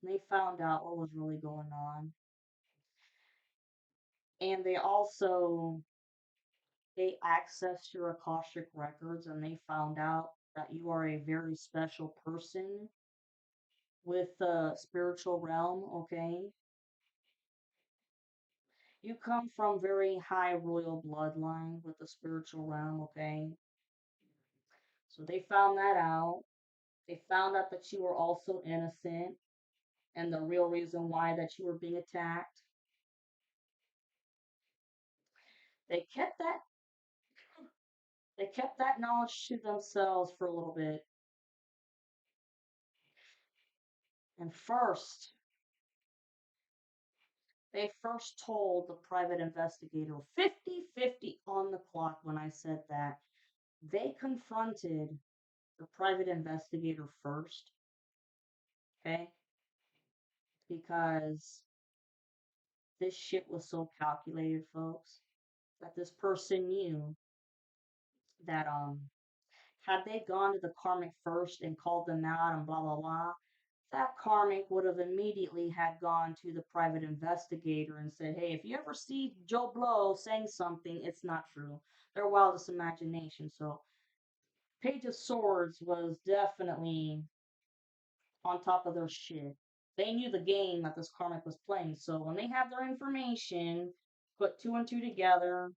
And they found out what was really going on. And they accessed your Akashic records and they found out that you are a very special person with the spiritual realm, okay? You come from very high royal bloodline with the spiritual realm, okay? So they found that out. They found out that you were also innocent and the real reason why that you were being attacked. They kept that they kept that knowledge to themselves for a little bit. And they first told the private investigator 50-50 on the clock when I said that. They confronted the private investigator first, okay? Because this shit was so calculated, folks, that this person knew that had they gone to the karmic first and called them out and blah blah blah, that karmic would have immediately had gone to the private investigator and said, hey, if you ever see Joe Blow saying something, it's not true. Their wildest imagination. So Page of Swords was definitely on top of their shit. They knew the game that this karmic was playing. So when they had their information, put two and two together,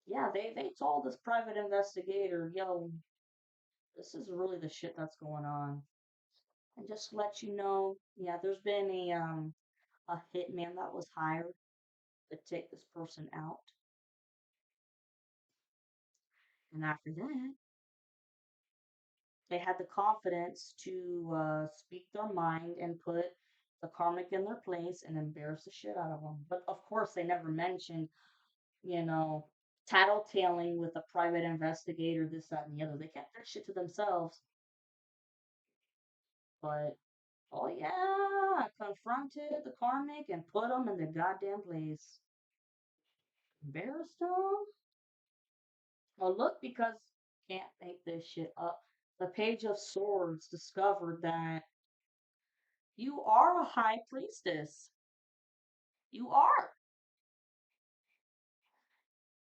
yeah, they told this private investigator, yo, this is really the shit that's going on. And just to let you know, yeah, there's been a hitman that was hired to take this person out. And after that, they had the confidence to speak their mind and put the karmic in their place and embarrass the shit out of them. But of course, they never mentioned, you know, tattletaling with a private investigator, this, that, and the other. They kept their shit to themselves. But, oh yeah, confronted the karmic and put them in the goddamn place. Embarrassed them? Well, look, because can't make this shit up. The Page of Swords discovered that you are a high priestess. You are.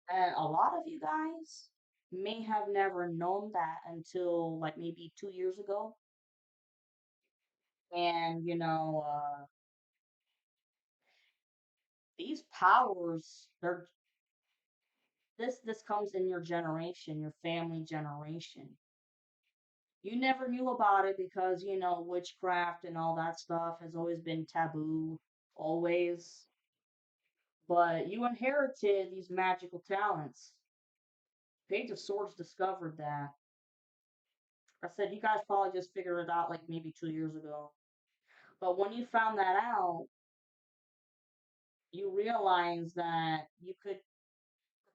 And a lot of you guys may have never known that until like maybe 2 years ago. And, these powers, this comes in your generation, your family generation. You never knew about it because, witchcraft and all that stuff has always been taboo, always. But you inherited these magical talents. Page of Swords discovered that. I said, you guys probably just figured it out like maybe 2 years ago. But when you found that out, you realized that you could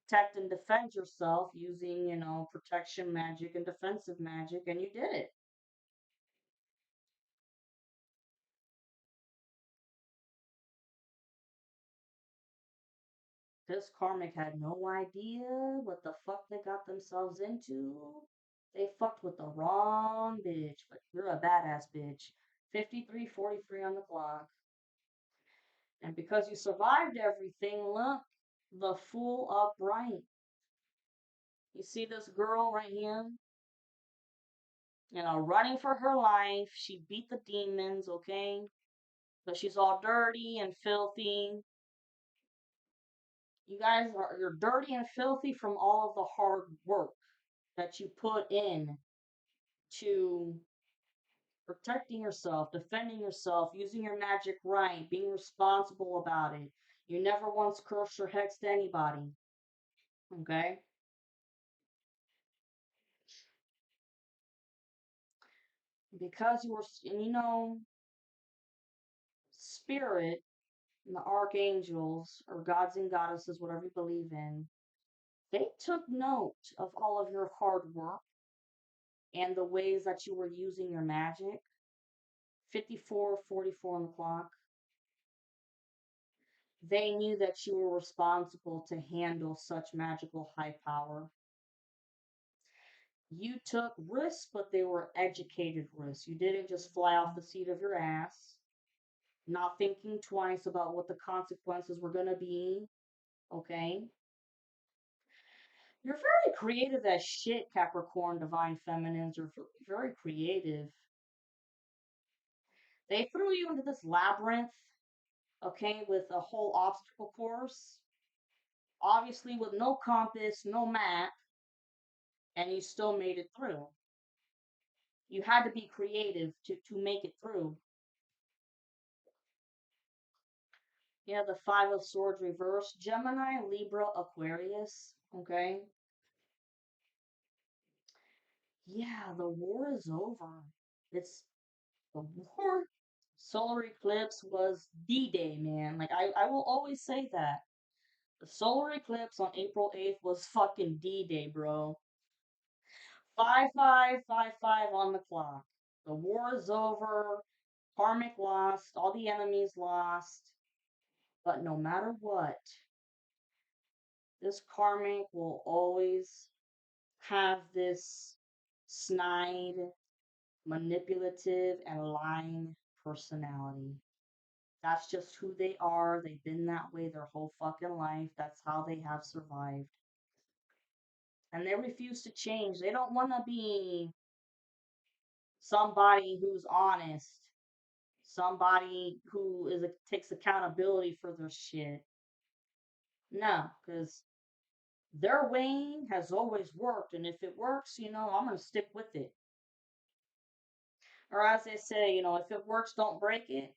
protect and defend yourself using, protection magic and defensive magic, and you did it. This karmic had no idea what the fuck they got themselves into. They fucked with the wrong bitch, but you're a badass bitch. 53:43 on the clock. And because you survived everything, look, the Fool upright. You see this girl right here? Running for her life. She beat the demons, okay? But she's all dirty and filthy. You're dirty and filthy from all of the hard work that you put in to protecting yourself, defending yourself, using your magic right, being responsible about it. You never once cursed or hexed anybody. Okay? Because you were, and spirit and the archangels, or gods and goddesses, whatever you believe in, they took note of all of your hard work and the ways that you were using your magic. 54:44 on the clock. They knew that you were responsible to handle such magical high power. You took risks, but they were educated risks. You didn't just fly off the seat of your ass, not thinking twice about what the consequences were going to be. Okay? You're very creative as shit, Capricorn, divine feminines. You're very creative. They threw you into this labyrinth, okay, with a whole obstacle course, obviously with no compass, no map, and you still made it through. You had to be creative to make it through. Yeah, the Five of Swords reversed. Gemini, Libra, Aquarius. Okay. Yeah, the war is over. It's the war. Solar eclipse was D-Day, man. Like I will always say that. The solar eclipse on April 8th was fucking D-Day, bro. 5555 on the clock. The war is over. Karmic lost. All the enemies lost. But no matter what, this karmic will always have this snide, manipulative, and lying personality. That's just who they are. They've been that way their whole fucking life. That's how they have survived. And they refuse to change. They don't want to be somebody who's honest, somebody who takes accountability for their shit. No, because their way has always worked, and if it works, I'm gonna stick with it. Or as they say, if it works, don't break it.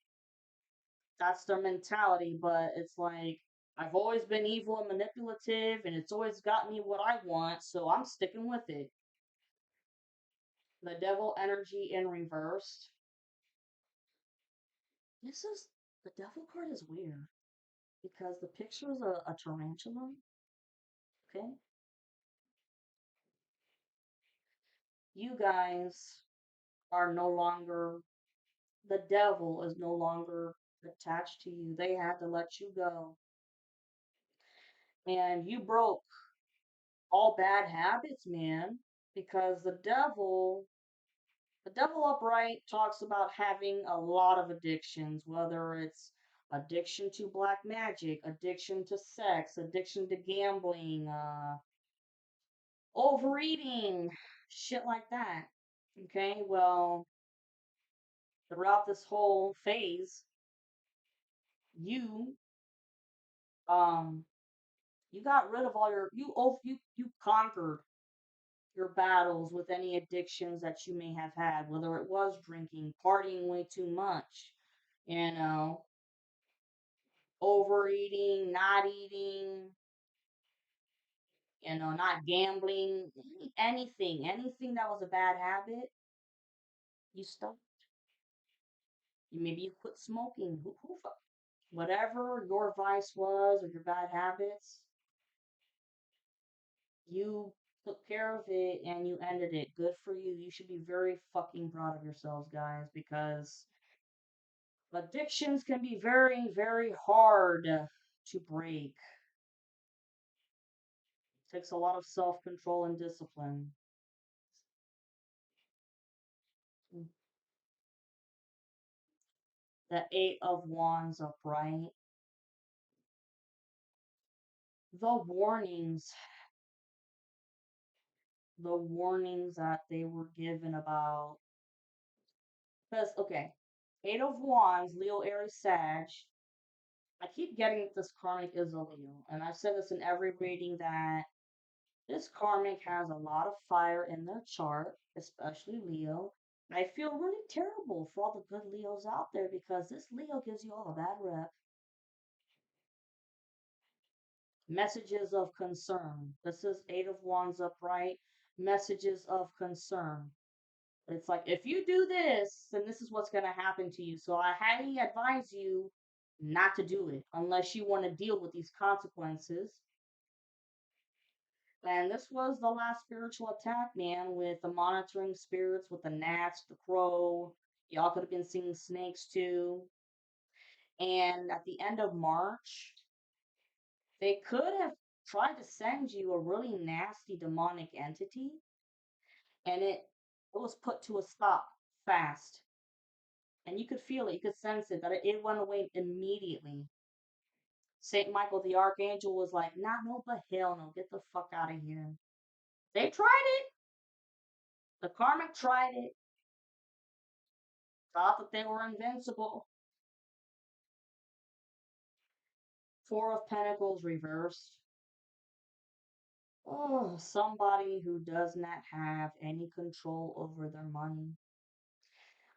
That's their mentality, but it's like I've always been evil and manipulative, and it's always got me what I want, so I'm sticking with it. The devil energy in reversed. This is the devil card is weird because the picture is a tarantula. Okay, you guys are no longer, the devil is no longer attached to you. They had to let you go. And you broke all bad habits, man, because the devil upright talks about having a lot of addictions, whether it's addiction to black magic, addiction to sex, addiction to gambling, overeating, shit like that. Okay, well, throughout this whole phase, you um you got rid of all your you conquered your battles with any addictions that you may have had, whether it was drinking, partying way too much, you know, overeating, not eating, not gambling, anything that was a bad habit, you stopped. Maybe you quit smoking. Whatever your vice was or your bad habits, you took care of it and you ended it. Good for you. You should be very fucking proud of yourselves, guys, because addictions can be very, very hard to break. It takes a lot of self control and discipline. The Eight of Wands upright. The warnings, the warnings that they were given about. Because, okay, Eight of Wands, Leo, Aries, Sag. I keep getting that this karmic is a Leo. And I've said this in every reading that this karmic has a lot of fire in their chart, especially Leo. I feel really terrible for all the good Leos out there because this Leo gives you all a bad rep. Messages of concern. This is Eight of Wands upright. Messages of concern. It's like, if you do this, then this is what's going to happen to you. So I highly advise you not to do it unless you want to deal with these consequences. And this was the last spiritual attack, man, with the monitoring spirits, with the gnats, the crow. Y'all could have been seeing snakes too. And at the end of March, they could have tried to send you a really nasty demonic entity. and it was put to a stop fast, and you could feel it, you could sense it that it went away immediately. Saint Michael the Archangel was like, "Not no, but hell no, get the fuck out of here." They tried it. The karmic tried it. Thought that they were invincible. Four of Pentacles reversed. Oh, somebody who does not have any control over their money.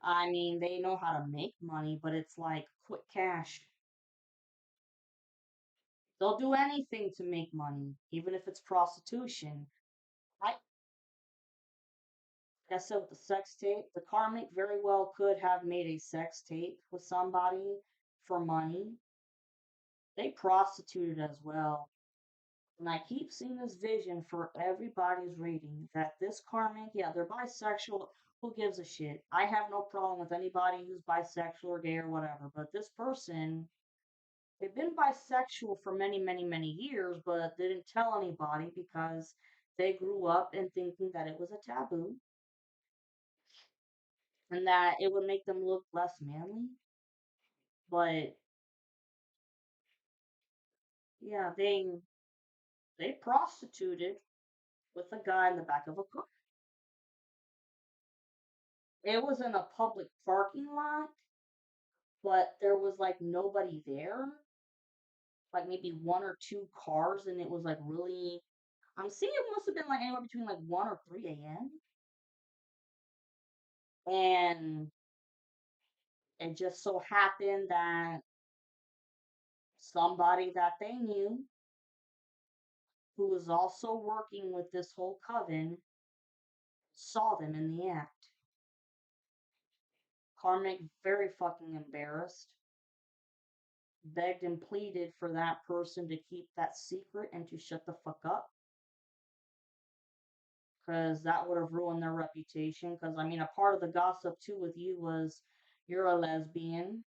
I mean, they know how to make money, but it's like quick cash. They'll do anything to make money, even if it's prostitution. I guess so with the sex tape. The karmic very well could have made a sex tape with somebody for money. They prostituted as well. And I keep seeing this vision for everybody's reading that this karmic, yeah, they're bisexual. Who gives a shit? I have no problem with anybody who's bisexual or gay or whatever. But this person, they've been bisexual for many, many, many years, but they didn't tell anybody because they grew up in thinking that it was a taboo and that it would make them look less manly. But yeah, they prostituted with a guy in the back of a car. It was in a public parking lot, but there was like nobody there, like maybe one or two cars, and it was like really. I'm seeing it must have been like anywhere between like 1 or 3 a.m. And it just so happened that somebody that they knew who was also working with this whole coven saw them in the act. Karmic very fucking embarrassed, begged and pleaded for that person to keep that secret and to shut the fuck up because that would have ruined their reputation. Because, I mean, a part of the gossip too with you was you're a lesbian.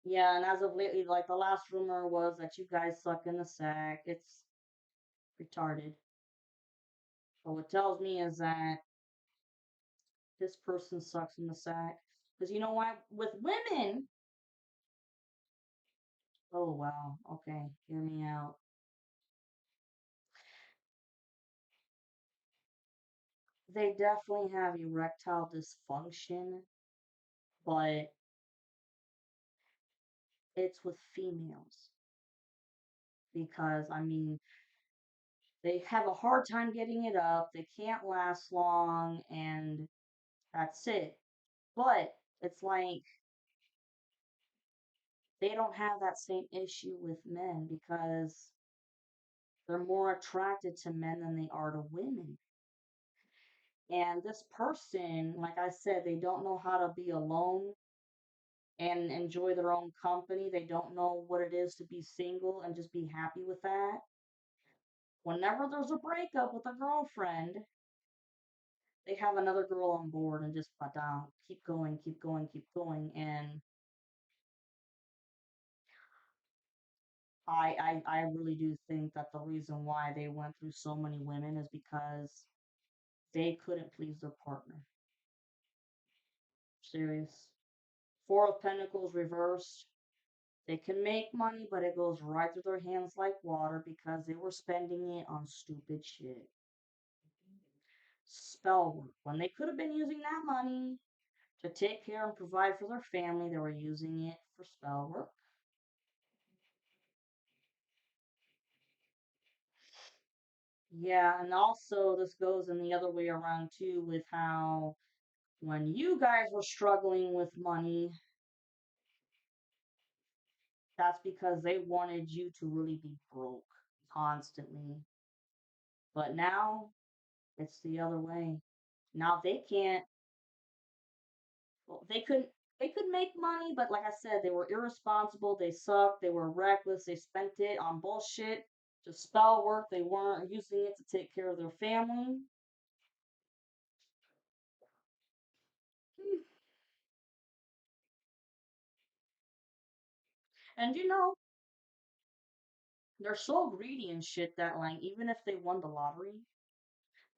Yeah, and as of lately, like the last rumor was that you guys suck in the sack. It's retarded. But what tells me is that this person sucks in the sack. Because you know what? With women, oh wow, okay, hear me out. They definitely have erectile dysfunction, but it's with females. Because, I mean, they have a hard time getting it up, they can't last long, and that's it. But it's like they don't have that same issue with men because they're more attracted to men than they are to women. And this person, like I said, they don't know how to be alone and enjoy their own company. They don't know what it is to be single and just be happy with that. Whenever there's a breakup with a girlfriend, they have another girl on board and just down, keep going, keep going, keep going. And I really do think that the reason why they went through so many women is because they couldn't please their partner. Serious. Four of Pentacles reversed. They can make money, but it goes right through their hands like water because they were spending it on stupid shit. Spell work. When they could have been using that money to take care and provide for their family, they were using it for spell work. Yeah, and also this goes in the other way around too, with how when you guys were struggling with money, that's because they wanted you to really be broke constantly. But now it's the other way. Now they can't, well, they could make money, but like I said, they were irresponsible, they sucked, they were reckless, they spent it on bullshit, just spell work, they weren't using it to take care of their family. And you know, They're so greedy and shit that, like, even if they won the lottery,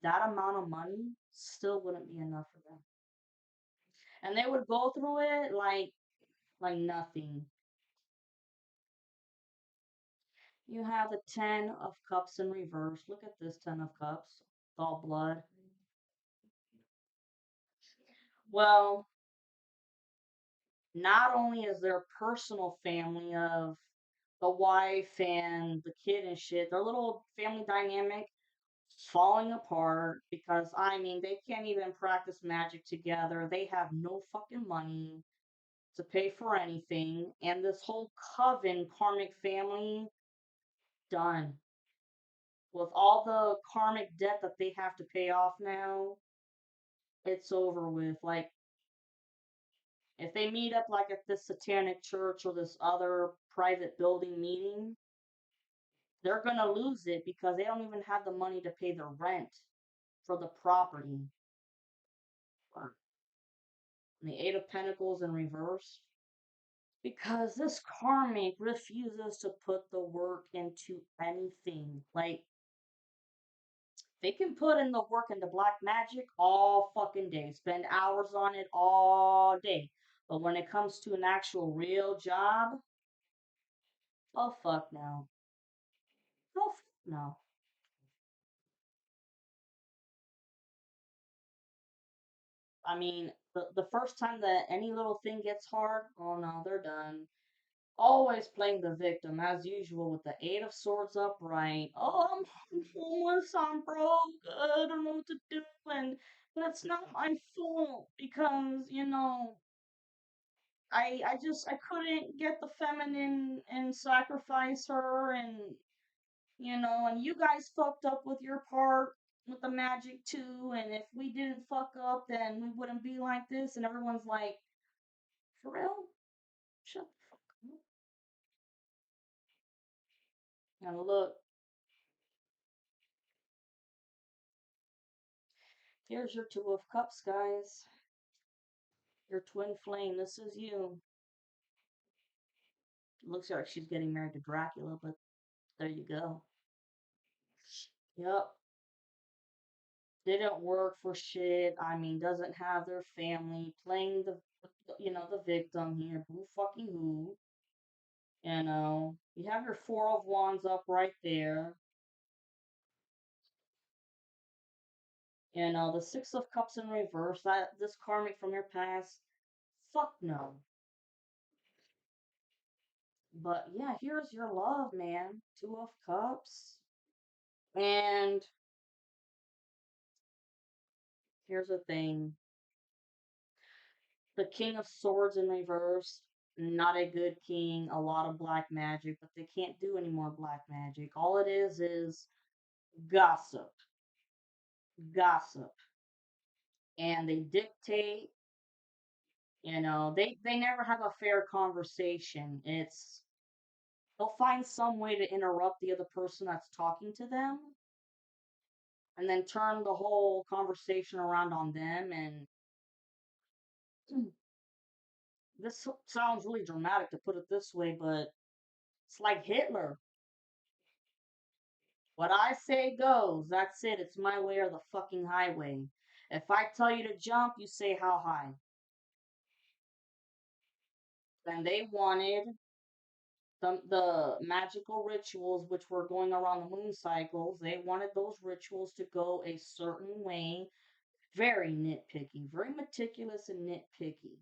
that amount of money still wouldn't be enough for them. And they would go through it like nothing. You have the 10 of cups in reverse. Look at this 10 of cups. It's all blood. Well, not only is their personal family of the wife and the kid and shit, their little family dynamic falling apart because I mean they can't even practice magic together. They have no fucking money to pay for anything, and this whole coven karmic family done with all the karmic debt that they have to pay off now. It's over with. Like if they meet up like at this satanic church or this other private building meeting, they're gonna lose it because they don't even have the money to pay the rent for the property. And the Eight of Pentacles in reverse. Because this karmic refuses to put the work into anything. Like, they can put in the work into black magic all fucking day, spend hours on it all day. But when it comes to an actual real job, oh fuck no. Oh fuck no. I mean, the first time that any little thing gets hard, oh no, they're done. Always playing the victim as usual with the Eight of Swords upright. Oh, I'm homeless, I'm broke, I don't know what to do, and that's not my fault because I couldn't get the feminine and sacrifice her, and you guys fucked up with your part with the magic too, and if we didn't fuck up, then we wouldn't be like this, and everyone's like, for real? Shut the fuck up. And look, here's your Two of Cups, guys. Your twin flame. This is you. Looks like she's getting married to Dracula, but there you go. Yep. Didn't work for shit. I mean, doesn't have their family. Playing the victim here. Who fucking who? You have your Four of Wands up right there. The Six of Cups in reverse. This karmic from your past. Fuck no. But yeah, here's your love, man. Two of Cups. And here's the thing. The King of Swords in reverse. Not a good king. A lot of black magic, but they can't do any more black magic. All it is gossip. Gossip. And they dictate, they never have a fair conversation. They'll find some way to interrupt the other person that's talking to them and then turn the whole conversation around on them. And this sounds really dramatic to put it this way, but it's like Hitler. What I say goes. That's it. It's my way or the fucking highway. If I tell you to jump, you say how high. And they wanted the magical rituals, which were going around the moon cycles. They wanted those rituals to go a certain way. Very nitpicky, very meticulous and nitpicky.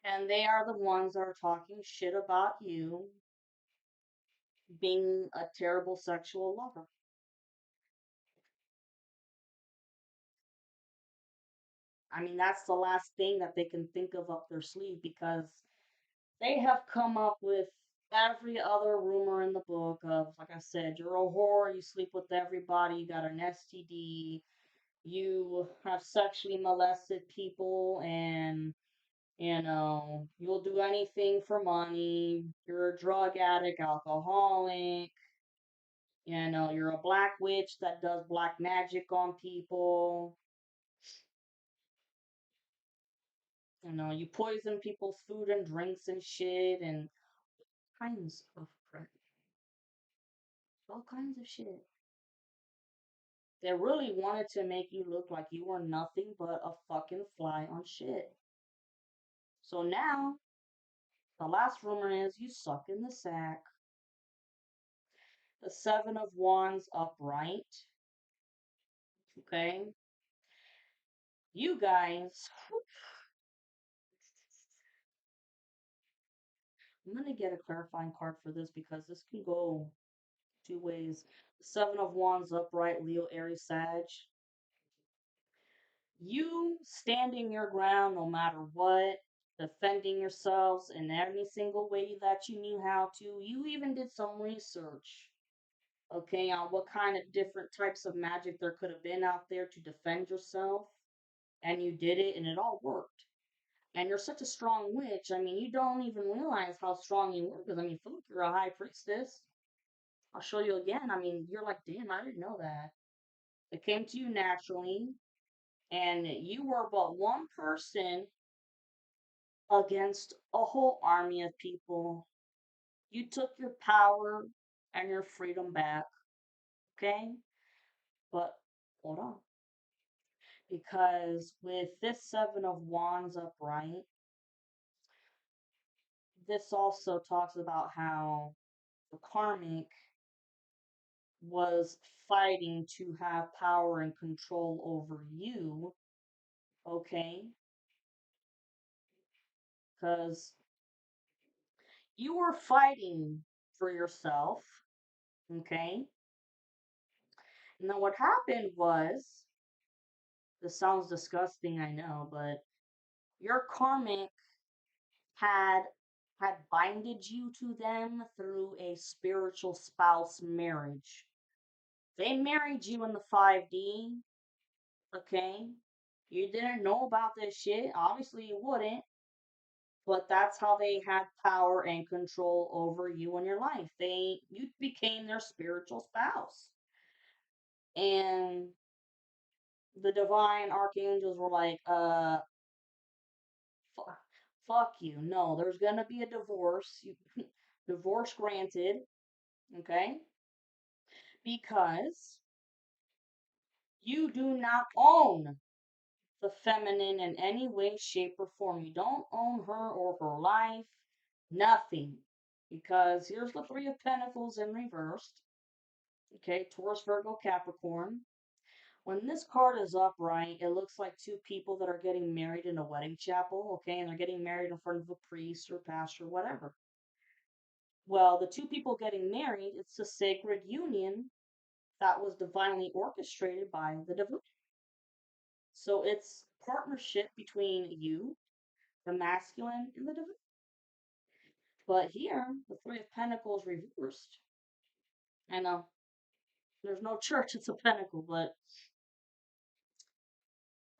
And they are the ones that are talking shit about you being a terrible sexual lover. I mean, that's the last thing that they can think of up their sleeve because they have come up with every other rumor in the book of, like I said, you're a whore, you sleep with everybody, you got an STD, you have sexually molested people, and you'll do anything for money. You're a drug addict, alcoholic. You're a black witch that does black magic on people. You poison people's food and drinks and shit and kinds of crap. All kinds of shit. They really wanted to make you look like you were nothing but a fucking fly on shit. So now, the last rumor is you suck in the sack. The Seven of Wands upright. Okay? You guys, I'm gonna get a clarifying card for this because this can go two ways. The Seven of Wands upright, Leo, Aries, Sag. You standing your ground no matter what, defending yourselves in every single way that you knew how to. You even did some research, okay, on what kind of different types of magic there could have been out there to defend yourself. And you did it, and it all worked. And you're such a strong witch. I mean, you don't even realize how strong you were. Because, I mean, look, you're a high priestess. I'll show you again. I mean, you're like, damn, I didn't know that. It came to you naturally. And you were but one person against a whole army of people. You took your power and your freedom back. Okay? But hold on. Because with this Seven of Wands upright, this also talks about how the karmic was fighting to have power and control over you, okay? Because you were fighting for yourself, okay? And then what happened was, this sounds disgusting, I know, but your karmic had had binded you to them through a spiritual spouse marriage. They married you in the 5D, okay? You didn't know about this shit. Obviously, you wouldn't. But that's how they had power and control over you and your life. You became their spiritual spouse. And the divine archangels were like, fuck you. No, there's gonna be a divorce. Divorce granted, okay? Because you do not own the feminine in any way, shape, or form. You don't own her or her life. Nothing. Because here's the Three of Pentacles in reversed. Okay, Taurus, Virgo, Capricorn. When this card is upright, it looks like two people that are getting married in a wedding chapel, okay, and they're getting married in front of a priest or pastor, whatever. Well, the two people getting married, it's a sacred union that was divinely orchestrated by the divine. So it's partnership between you, the masculine, and the divine. But here, the Three of Pentacles reversed. I know there's no church, it's a pentacle, but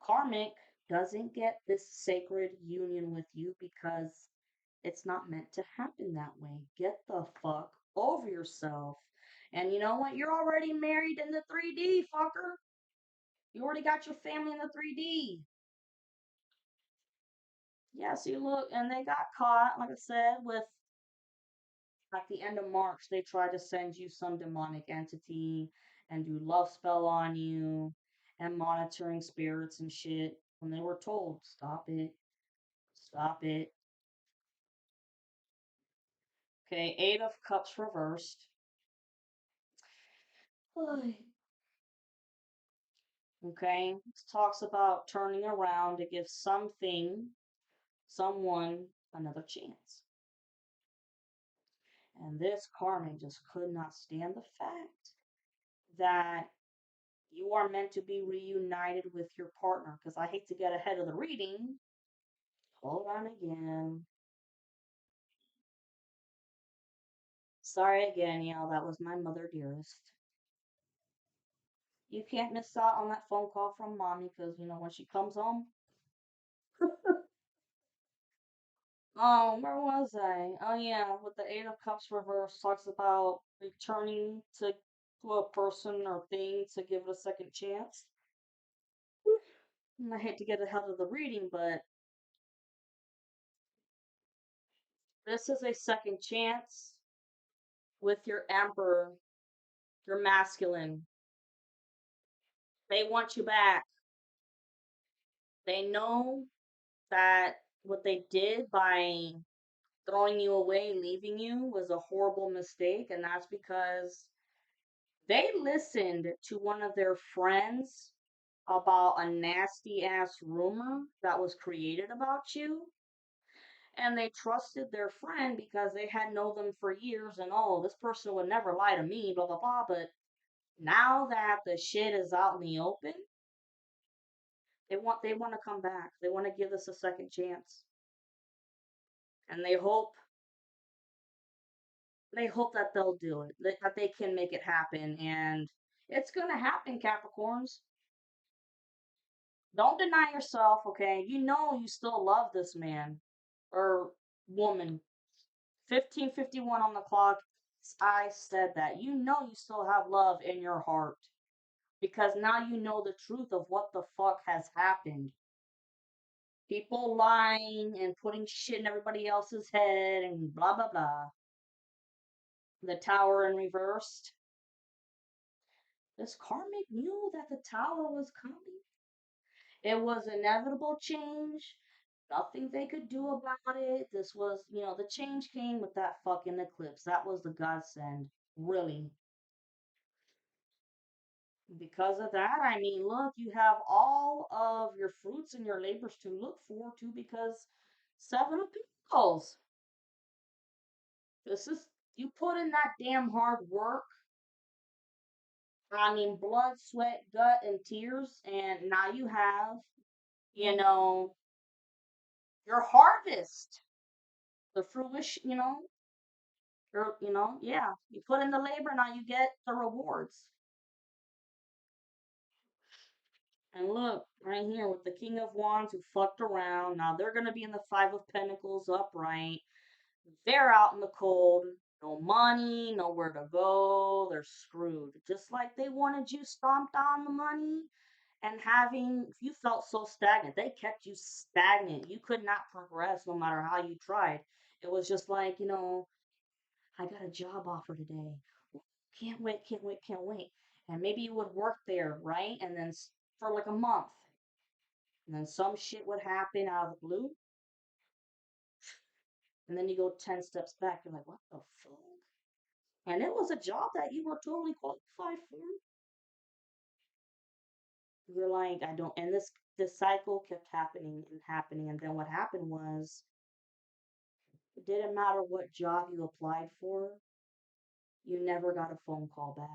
karmic doesn't get this sacred union with you because it's not meant to happen that way. Get the fuck over yourself. And you know what? You're already married in the 3D, fucker. You already got your family in the 3D. Yeah, so you look, and they got caught, like I said, with at the end of March, they tried to send you some demonic entity and do love spell on you and monitoring spirits and shit. When they were told, stop it, stop it. Okay, Eight of Cups reversed. Okay, this talks about turning around to give something, someone, another chance. And this karma just could not stand the fact that you are meant to be reunited with your partner. Because I hate to get ahead of the reading. Hold on again. Sorry again, y'all. That was my mother dearest. You can't miss out on that phone call from mommy because, when she comes home. Oh, where was I? Oh, yeah, with the Eight of Cups reverse talks about returning to a person or thing to give it a second chance. And I hate to get ahead of the reading, but This is a second chance with your emperor, your masculine. They want you back. They know that what they did by throwing you away, leaving you, was a horrible mistake. And that's because they listened to one of their friends about a nasty ass rumor that was created about you. And they trusted their friend because they had known them for years and oh, this person would never lie to me, blah blah blah. But now that the shit is out in the open, they want to come back. They want to give us a second chance. And they hope that they'll do it. That they can make it happen. And it's gonna happen, Capricorns. Don't deny yourself, okay? You know you still love this man or woman. 15:51 on the clock. I said that. You know you still have love in your heart because now you know the truth of what the fuck has happened. People lying and putting shit in everybody else's head and blah blah blah. The tower in reversed. This karmic knew that the tower was coming. It was inevitable change. Nothing they could do about it. This was, the change came with that fucking eclipse. That was the godsend. Really. Because of that, I mean, look, you have all of your fruits and your labors to look forward to because Seven of Pentacles. This is, you put in that damn hard work. I mean, blood, sweat, gut, and tears. And now you have, you know, your harvest. The fruition, yeah. You put in the labor, now you get the rewards. And look, right here with the King of Wands who fucked around. Now they're going to be in the Five of Pentacles upright. They're out in the cold. No money, nowhere to go. They're screwed. Just like they wanted you stomped on the money and you felt so stagnant. They kept you stagnant. You could not progress no matter how you tried. It was just like, I got a job offer today. Can't wait, can't wait, can't wait. And maybe you would work there, right? And then for like a month. And then some shit would happen out of the blue. And then you go 10 steps back. You're like, what the fuck? And it was a job that you were totally qualified for. You're like, I don't. And this cycle kept happening and happening. And then what happened was, it didn't matter what job you applied for, you never got a phone call back.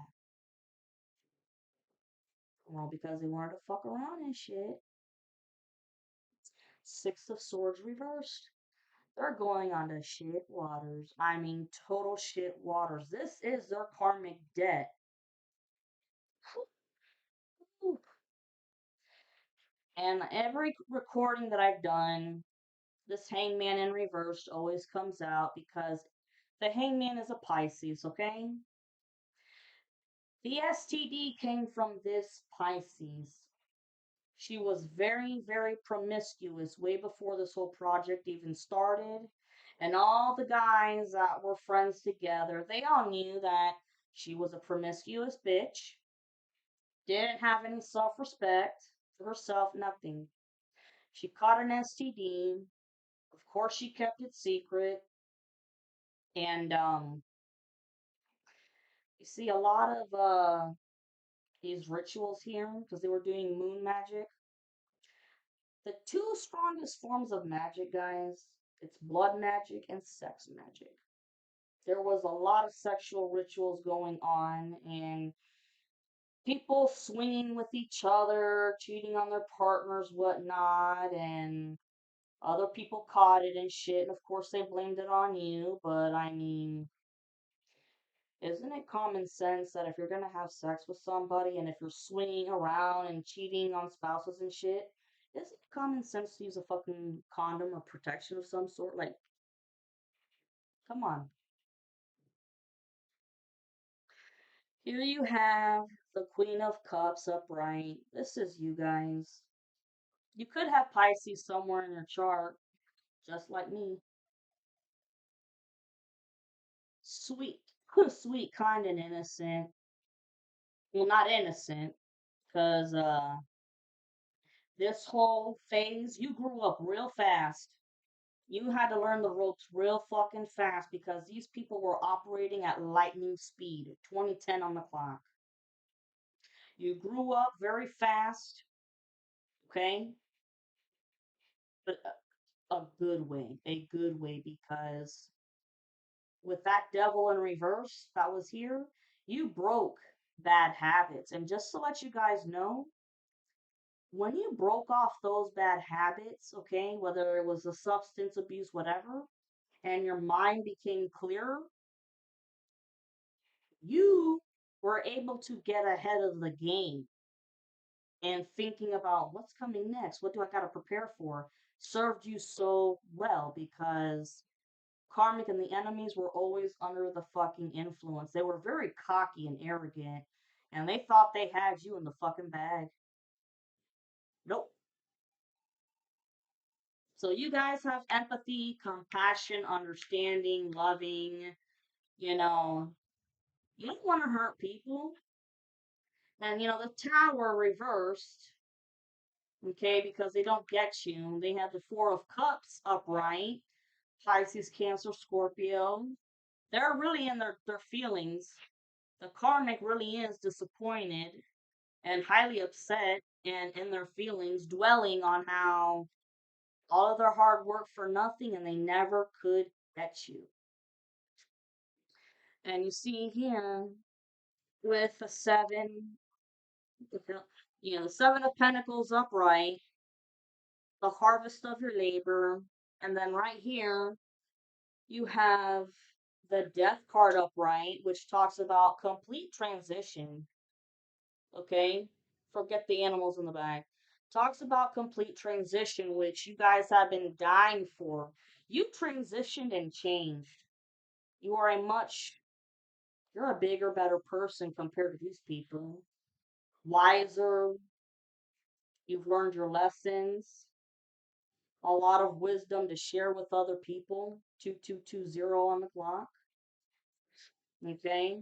Well, because they wanted to fuck around and shit. Six of Swords reversed. They're going on to shit waters. I mean, total shit waters. This is their karmic debt. And every recording that I've done, this hangman in reverse always comes out because the hangman is a Pisces, okay? The STD came from this Pisces. She was very, very promiscuous way before this whole project even started. And all the guys that were friends together, they all knew that she was a promiscuous bitch, didn't have any self respect for herself, nothing. She caught an STD. Of course, she kept it secret. And you see a lot of these rituals here because they were doing moon magic. The two strongest forms of magic, guys, it's blood magic and sex magic. There was a lot of sexual rituals going on and people swinging with each other, cheating on their partners, whatnot, and other people caught it and shit. And of course, they blamed it on you, but I mean, isn't it common sense that if you're gonna have sex with somebody and if you're swinging around and cheating on spouses and shit, isn't it common sense to use a fucking condom or protection of some sort? Like, come on. Here you have the Queen of Cups upright. This is you guys. You could have Pisces somewhere in your chart, just like me. Sweet, sweet, kind, and innocent. Well, not innocent, because this whole phase, you grew up real fast. You had to learn the ropes real fucking fast because these people were operating at lightning speed, 2010 on the clock. You grew up very fast, okay? But a good way, because with that devil in reverse that was here, you broke bad habits. And just to let you guys know, when you broke off those bad habits, okay, whether it was a substance abuse, whatever, and your mind became clearer, you were able to get ahead of the game and thinking about what's coming next, what do I got to prepare for, served you so well because Karmic and the enemies were always under the fucking influence. They were very cocky and arrogant, and they thought they had you in the fucking bag. Nope. So you guys have empathy, compassion, understanding, loving, you know, you don't want to hurt people. And the tower reversed, okay, because they don't get you. They have the Four of Cups upright, Pisces, Cancer, Scorpio. They're really in their feelings. The karmic really is disappointed and highly upset and in their feelings, dwelling on how all of their hard work for nothing and they never could get you. And you see here with the seven, the seven of pentacles upright, the harvest of your labor. And then right here, you have the death card upright, which talks about complete transition. Okay? Forget the animals in the back. Talks about complete transition, which you guys have been dying for. You transitioned and changed. You are you're a bigger, better person compared to these people. Wiser. You've learned your lessons. A lot of wisdom to share with other people. 2220 on the clock. Okay?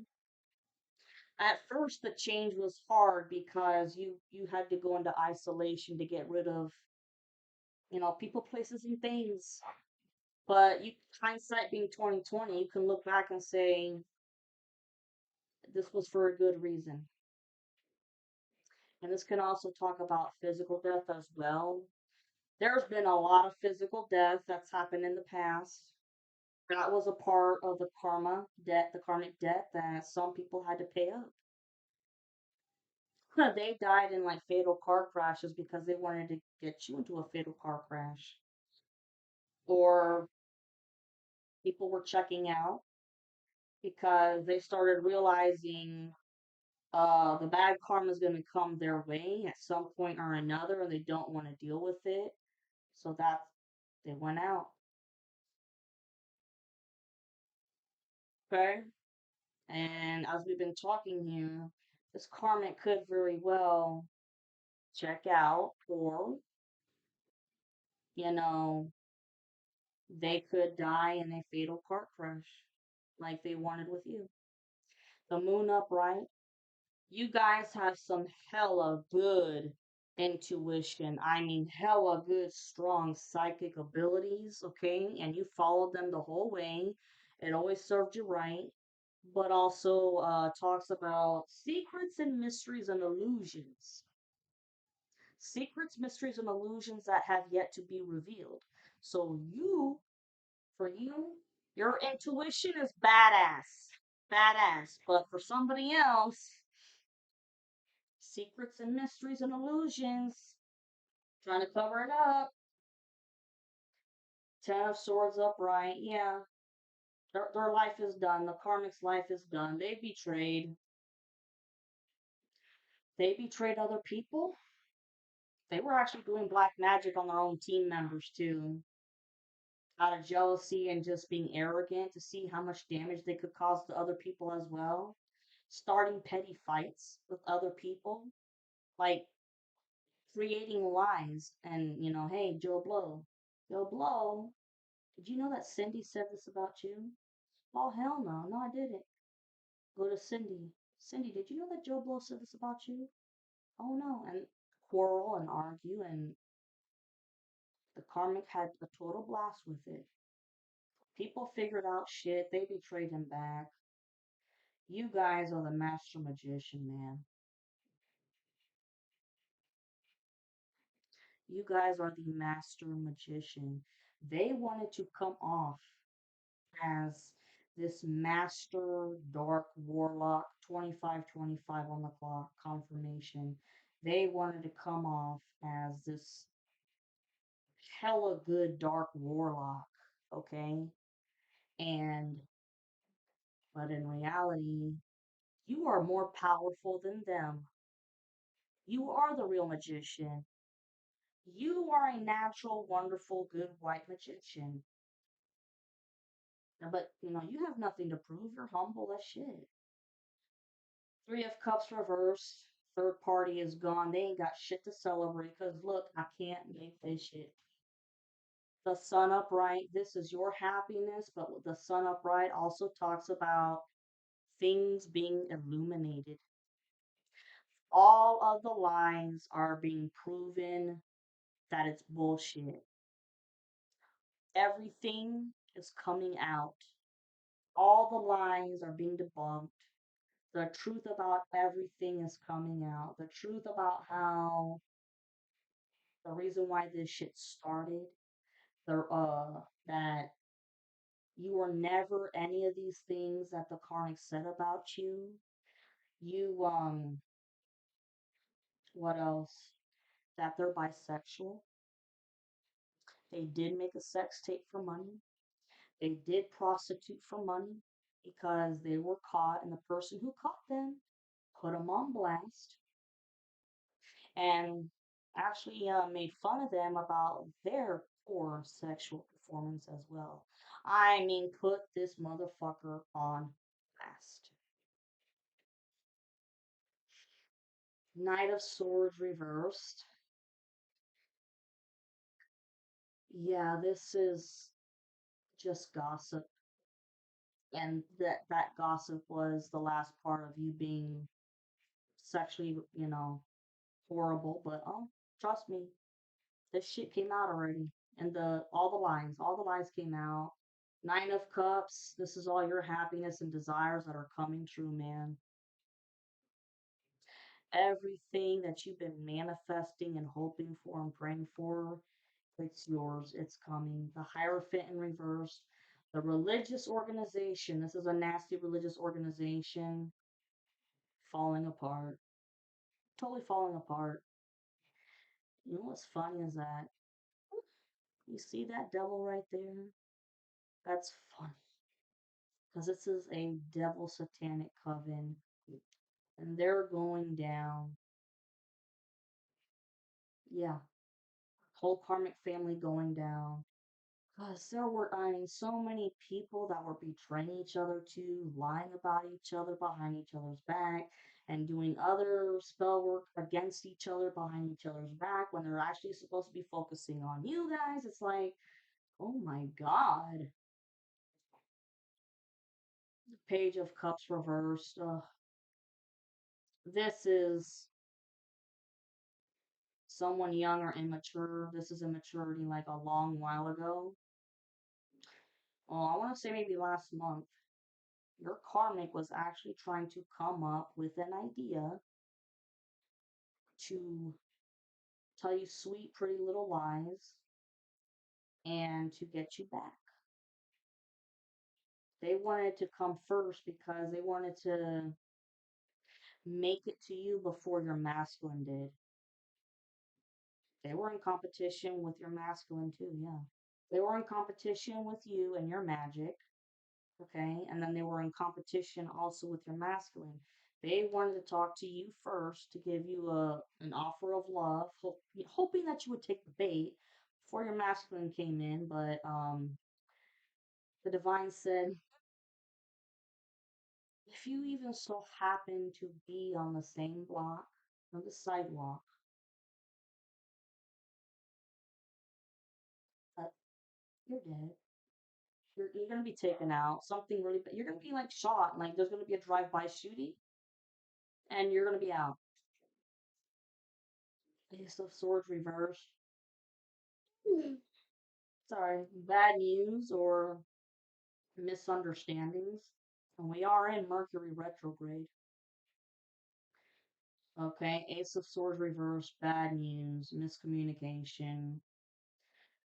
At first the change was hard because you had to go into isolation to get rid of people, places, and things. But you, hindsight being 2020, you can look back and say this was for a good reason. And this can also talk about physical death as well. There's been a lot of physical death that's happened in the past. That was a part of the karma debt, the karmic debt that some people had to pay up. They died in like fatal car crashes because they wanted to get you into a fatal car crash. Or people were checking out because they started realizing the bad karma is going to come their way at some point or another, and they don't want to deal with it. So that they went out. Okay. And as we've been talking here, this karmic could very well check out, or, you know, they could die in a fatal car crash like they wanted with you. The moon upright. You guys have some hella good intuition. I mean, hella good, strong psychic abilities, okay? And you followed them the whole way. It always served you right. But also talks about secrets and mysteries and illusions. Secrets, mysteries, and illusions that have yet to be revealed. So for you, your intuition is badass. Badass. But for somebody else, secrets and mysteries and illusions, trying to cover it up. Ten of Swords upright, yeah. Their life is done. The karmic's life is done. They betrayed. They betrayed other people. They were actually doing black magic on their own team members too. Out of jealousy and just being arrogant to see how much damage they could cause to other people as well. Starting petty fights with other people. Like creating lies and, hey, Joe Blow. Joe Blow, did you know that Cindy said this about you? Oh, hell no. No, I didn't. Go to Cindy. Cindy, did you know that Joe Blow said this about you? Oh, no. And quarrel and argue, and the karmic had a total blast with it. People figured out shit. They betrayed him back. You guys are the master magician, man. You guys are the master magician. They wanted to come off as this master dark warlock, 2525 on the clock confirmation. They wanted to come off as this hella good dark warlock, okay? And, but in reality, you are more powerful than them. You are the real magician. You are a natural, wonderful, good white magician. But, you have nothing to prove. You're humble as shit. Three of Cups reversed. Third party is gone. They ain't got shit to celebrate because, look, I can't make this shit. The sun upright, this is your happiness, but the sun upright also talks about things being illuminated. All of the lies are being proven that it's bullshit. Everything is coming out. All the lies are being debunked. The truth about everything is coming out. The truth about how the reason why this shit started, that you were never any of these things that the karmic said about you. You what else? That they're bisexual. They did make a sex tape for money. They did prostitute for money because they were caught, and the person who caught them put them on blast and actually made fun of them about their poor sexual performance as well. I mean, put this motherfucker on blast. Knight of Swords reversed. Yeah, this is just gossip. And that gossip was the last part of you being sexually, horrible. But trust me, this shit came out already. And all the lies came out. Nine of Cups, this is all your happiness and desires that are coming true, man. Everything that you've been manifesting and hoping for and praying for, it's yours. It's coming. The Hierophant in reverse. The religious organization. This is a nasty religious organization falling apart. Totally falling apart. You know what's funny is that you see that devil right there? That's funny. Because this is a devil satanic coven. And they're going down. Yeah. Whole karmic family going down. Because there were, I mean, so many people that were betraying each other too, lying about each other behind each other's back, and doing other spell work against each other behind each other's back when they're actually supposed to be focusing on you guys. It's like, oh my God. Page of Cups reversed. This is someone young or immature. This is immaturity like a long while ago. Oh, I want to say maybe last month. Your karmic was actually trying to come up with an idea to tell you sweet, pretty little lies and to get you back. They wanted to come first because they wanted to make it to you before your masculine did. They were in competition with your masculine too, yeah. They were in competition with you and your magic, okay? And then they were in competition also with your masculine. They wanted to talk to you first to give you an offer of love, hoping that you would take the bait before your masculine came in. But the divine said, if you even so happen to be on the same block, on the sidewalk, uh, you're dead. You're gonna be taken out. Something really bad. You're gonna be like shot. Like there's gonna be a drive-by shooting, and you're gonna be out. Ace of Swords reversed. Sorry, bad news or misunderstandings. And we are in Mercury retrograde. Okay, Ace of Swords reversed, bad news, miscommunication.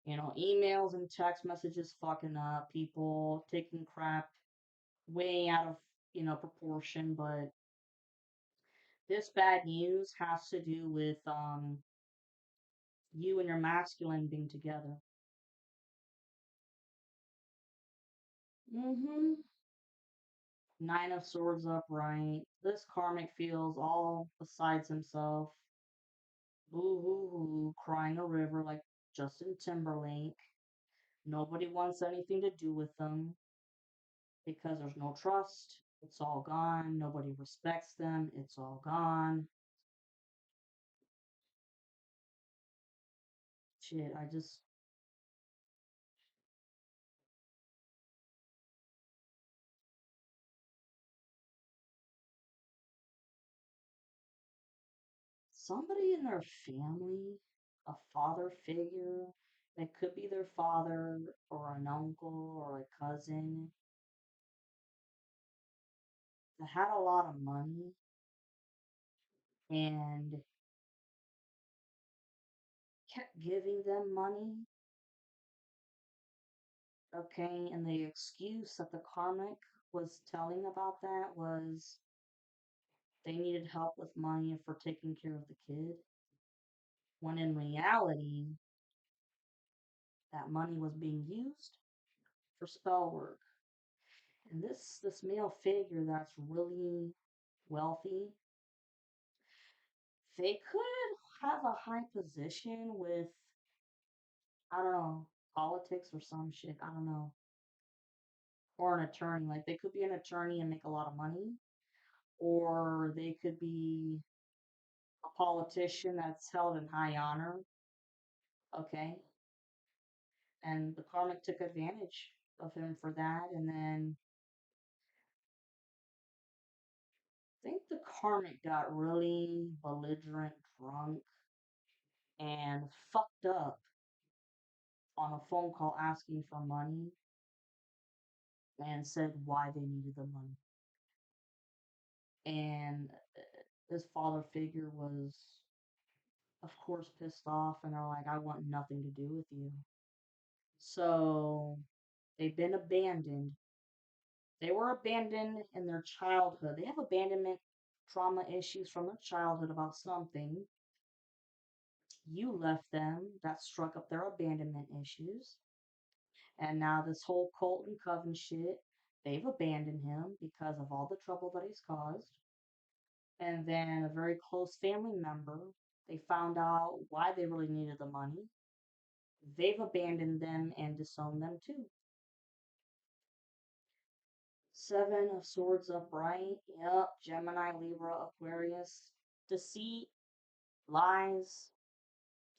Emails and text messages fucking up, people taking crap way out of, proportion. But this bad news has to do with you and your masculine being together. Mm-hmm. Nine of Swords upright. This karmic feels all besides himself. Boo hoo hoo, crying a river like Justin Timberlake. Nobody wants anything to do with them because there's no trust. It's all gone. Nobody respects them. It's all gone. Shit, I just. Somebody in their family, a father figure, it could be their father or an uncle or a cousin that had a lot of money and kept giving them money. Okay, and the excuse that the karmic was telling about that was they needed help with money for taking care of the kid, when in reality, that money was being used for spell work. And this male figure that's really wealthy, they could have a high position with, I don't know, politics or some shit. I don't know. Or an attorney. Like they could be an attorney and make a lot of money, or they could be a politician that's held in high honor. Okay. And the karmic took advantage of him for that. And then I think the karmic got really belligerent, drunk, and fucked up on a phone call asking for money and said why they needed the money. And his father figure was, of course, pissed off, and they're like, I want nothing to do with you. So they've been abandoned. They were abandoned in their childhood. They have abandonment trauma issues from their childhood about something. You left them. That struck up their abandonment issues. And now this whole cult and coven shit, they've abandoned him because of all the trouble that he's caused. And then a very close family member, they found out why they really needed the money. They've abandoned them and disowned them too. Seven of Swords upright. Yep. Gemini, Libra, Aquarius. Deceit, lies.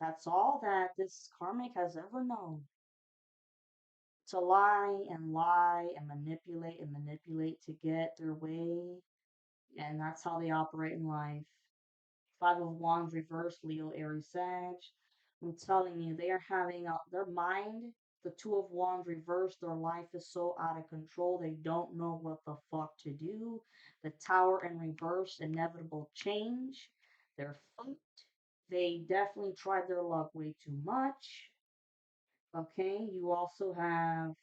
That's all that this karmic has ever known. To lie and manipulate to get their way. And that's how they operate in life. Five of Wands reversed, Leo, Aries, Sag. I'm telling you, they are having their mind, the Two of Wands reversed, their life is so out of control, they don't know what the fuck to do. The Tower in reverse, inevitable change. They're fucked. They definitely tried their luck way too much. Okay, you also have,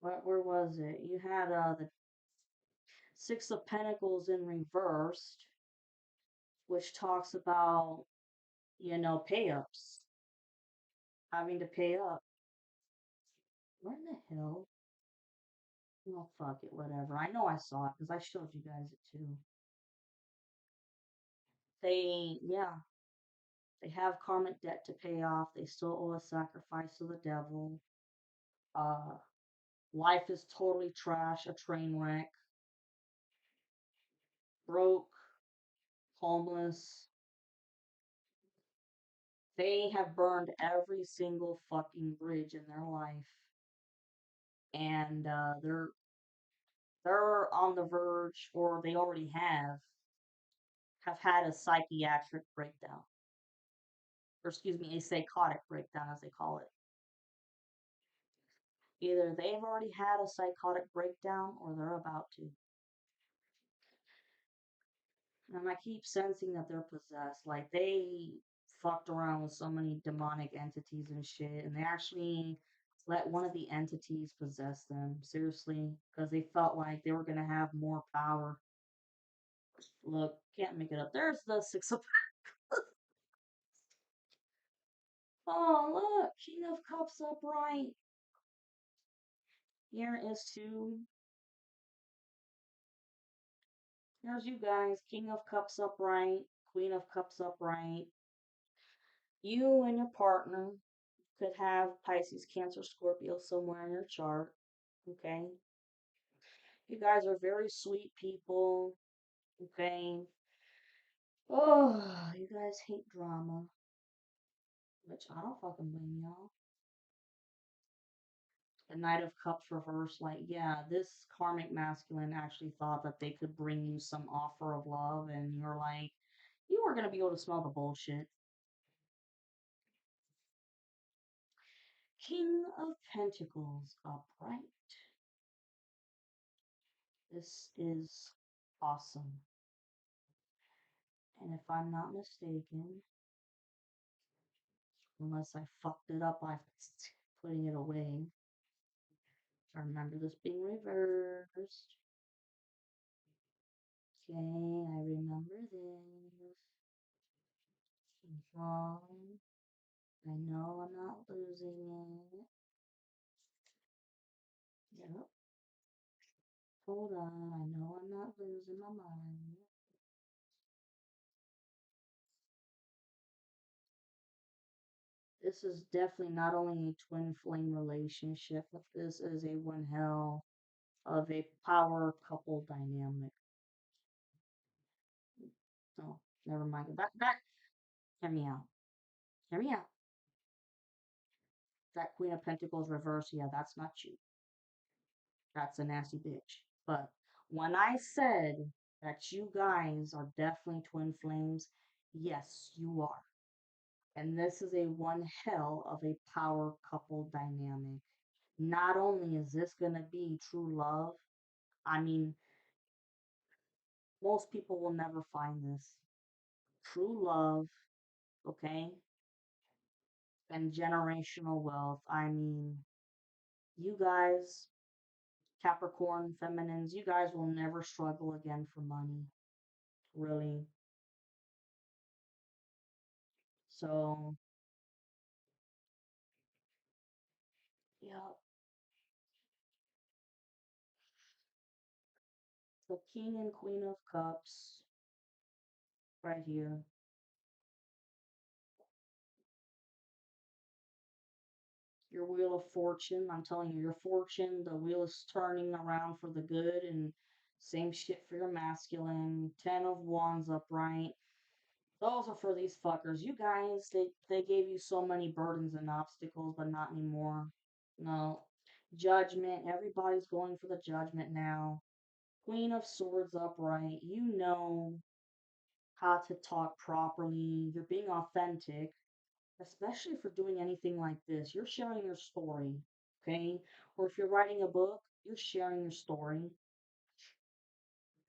where was it? You had the Six of Pentacles in reversed, which talks about, pay ups, having to pay up. Where in the hell? Oh, fuck it, whatever. I know I saw it because I showed you guys it too. Yeah, they have karmic debt to pay off. They still owe a sacrifice to the devil. Uh, Life is totally trash, a train wreck, broke, homeless. They have burned every single fucking bridge in their life. and they're on the verge, or they already have had a psychiatric breakdown, or excuse me, a psychotic breakdown, as they call it. Either they've already had a psychotic breakdown, or they're about to. And I keep sensing that they're possessed. Like they fucked around with so many demonic entities and shit, and they actually let one of the entities possess them. Seriously, because they felt like they were gonna have more power. Look, can't make it up. There's the six of. Oh, look, King of Cups upright. Here is two. Here's you guys, King of Cups upright, Queen of Cups upright. You and your partner could have Pisces, Cancer, Scorpio somewhere in your chart. Okay. You guys are very sweet people. Okay. Oh, you guys hate drama, which I don't fucking blame y'all. The Knight of Cups reversed, like, yeah, this karmic masculine actually thought that they could bring you some offer of love, and you're like, you are going to be able to smell the bullshit. King of Pentacles upright. This is awesome. And if I'm not mistaken, unless I fucked it up by putting it away, I remember this being reversed. Okay, I remember this. I know I'm not losing it. Yep. Hold on, I know I'm not losing my mind. This is definitely not only a twin flame relationship, but this is a one hell of a power couple dynamic. Oh, never mind. Back. Hear me out. Hear me out. That Queen of Pentacles reverse, yeah, that's not you. That's a nasty bitch. But when I said that you guys are definitely twin flames, yes, you are. And this is a one hell of a power couple dynamic. Not only is this going to be true love, I mean, most people will never find this. True love, okay? And generational wealth. I mean, you guys, Capricorn feminines, you guys will never struggle again for money. Really. So, yeah, the King and Queen of Cups right here. Your Wheel of Fortune. I'm telling you, your fortune, the wheel is turning around for the good, and same shit for your masculine. Ten of Wands upright. Those are for these fuckers. You guys, they gave you so many burdens and obstacles, but not anymore. No. Judgment. Everybody's going for the judgment now. Queen of Swords upright. You know how to talk properly. You're being authentic, especially for doing anything like this. You're sharing your story, okay? Or if you're writing a book, you're sharing your story.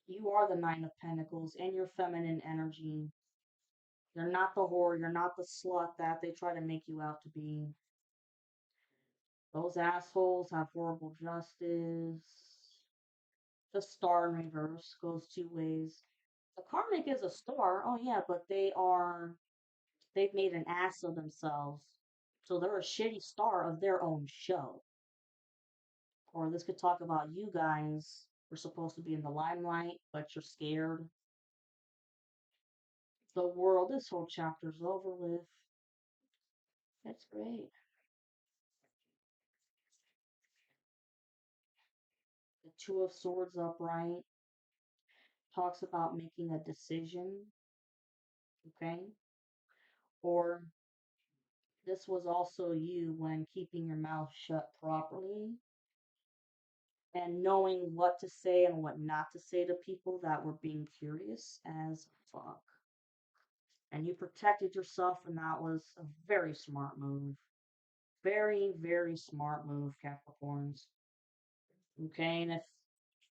You are the Nine of Pentacles and your feminine energy. You're not the whore, you're not the slut that they try to make you out to be. Those assholes have horrible justice. The star in reverse goes two ways. The karmic is a star, oh yeah, but they've made an ass of themselves. So they're a shitty star of their own show. Or this could talk about you guys were supposed to be in the limelight, but you're scared. The world, this whole chapter's over with. That's great. The Two of Swords upright talks about making a decision, okay? Or this was also you when keeping your mouth shut properly. and knowing what to say and what not to say to people that were being curious as fuck. And you protected yourself, and that was a very smart move. Very, very smart move, Capricorns. Okay, and if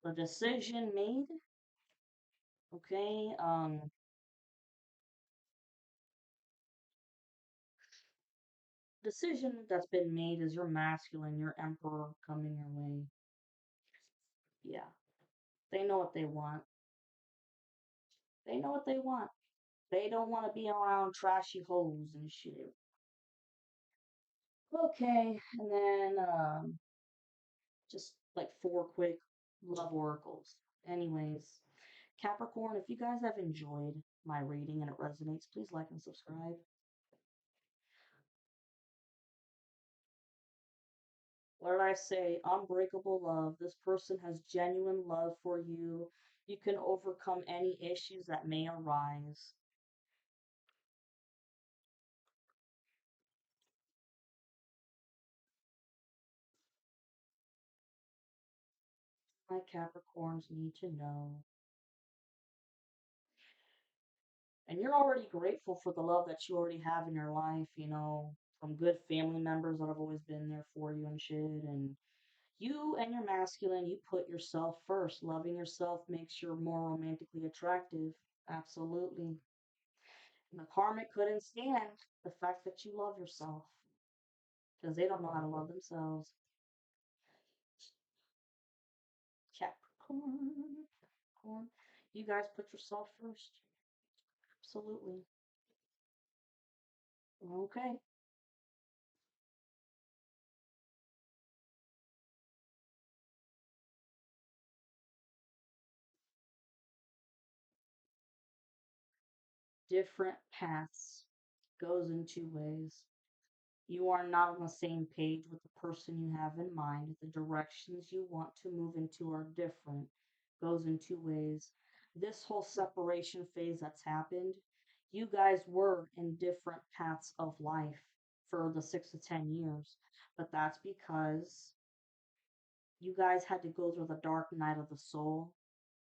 the decision made, okay, decision that's been made is your masculine, your emperor coming your way. Yeah, they know what they want. They know what they want. They don't want to be around trashy hoes and shit. Okay, and then just like four quick love oracles. Anyways, Capricorn, if you guys have enjoyed my reading and it resonates, please like and subscribe. What did I say? Unbreakable love. This person has genuine love for you. You can overcome any issues that may arise. My Capricorns need to know. And you're already grateful for the love that you already have in your life, from good family members that have always been there for you and shit. And you and your masculine, you put yourself first. Loving yourself makes you more romantically attractive. Absolutely. And the karmic couldn't stand the fact that you love yourself because they don't know how to love themselves. Capricorn, Capricorn. You guys put yourself first. Absolutely. Okay. Different paths goes in two ways. You are not on the same page with the person you have in mind. The directions you want to move into are different. Goes in two ways. This whole separation phase that's happened, you guys were in different paths of life for the 6 to 10 years. But that's because you guys had to go through the dark night of the soul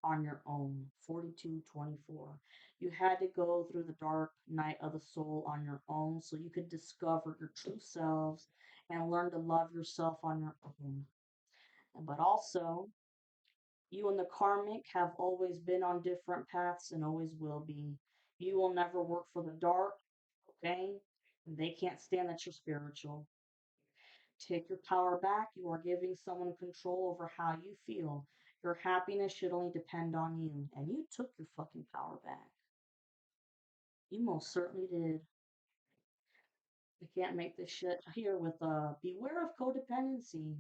on your own. 4224. You had to go through the dark night of the soul on your own so you could discover your true selves and learn to love yourself on your own. But also, you and the karmic have always been on different paths and always will be. You will never work for the dark, okay? They can't stand that you're spiritual. Take your power back. You are giving someone control over how you feel. Your happiness should only depend on you. And you took your fucking power back. You most certainly did. I can't make this shit here with beware of codependency.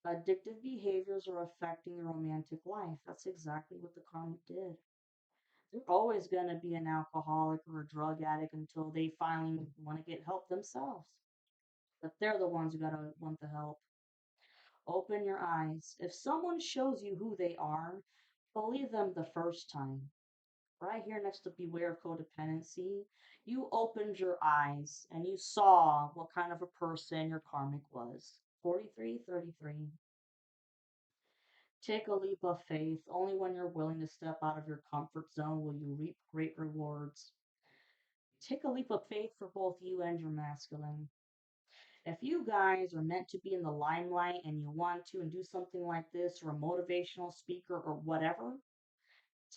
Addictive behaviors are affecting your romantic life. That's exactly what the karmic did. They're always gonna be an alcoholic or a drug addict until they finally want to get help themselves. But they're the ones who gotta want the help. Open your eyes. If someone shows you who they are, believe them the first time. Right here next to beware of codependency, you opened your eyes and you saw what kind of a person your karmic was. 4333. Take a leap of faith. Only when you're willing to step out of your comfort zone will you reap great rewards. Take a leap of faith for both you and your masculine. If you guys are meant to be in the limelight and you want to and do something like this, or a motivational speaker or whatever,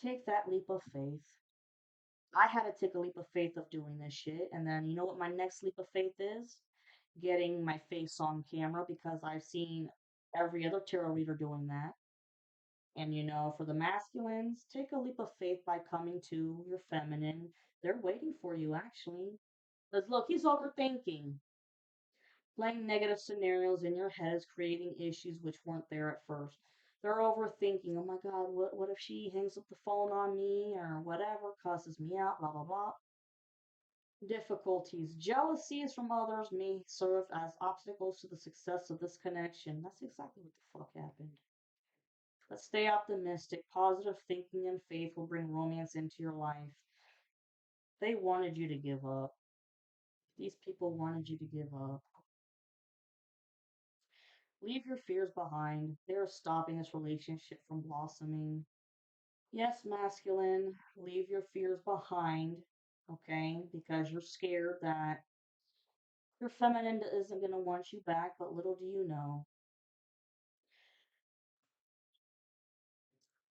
take that leap of faith. I had to take a leap of faith of doing this shit. And then you know what my next leap of faith is? Getting my face on camera because I've seen every other tarot reader doing that. And for the masculines, take a leap of faith by coming to your feminine. They're waiting for you, actually. Because look, he's overthinking. Playing negative scenarios in your head is creating issues which weren't there at first. They're overthinking. Oh my God, what if she hangs up the phone on me or whatever, cusses me out, blah, blah, blah. Difficulties. Jealousies from others may serve as obstacles to the success of this connection. That's exactly what the fuck happened. But stay optimistic. Positive thinking and faith will bring romance into your life. They wanted you to give up. These people wanted you to give up. Leave your fears behind. They're stopping this relationship from blossoming. Yes, masculine, leave your fears behind, okay? Because you're scared that your feminine isn't going to want you back, but little do you know.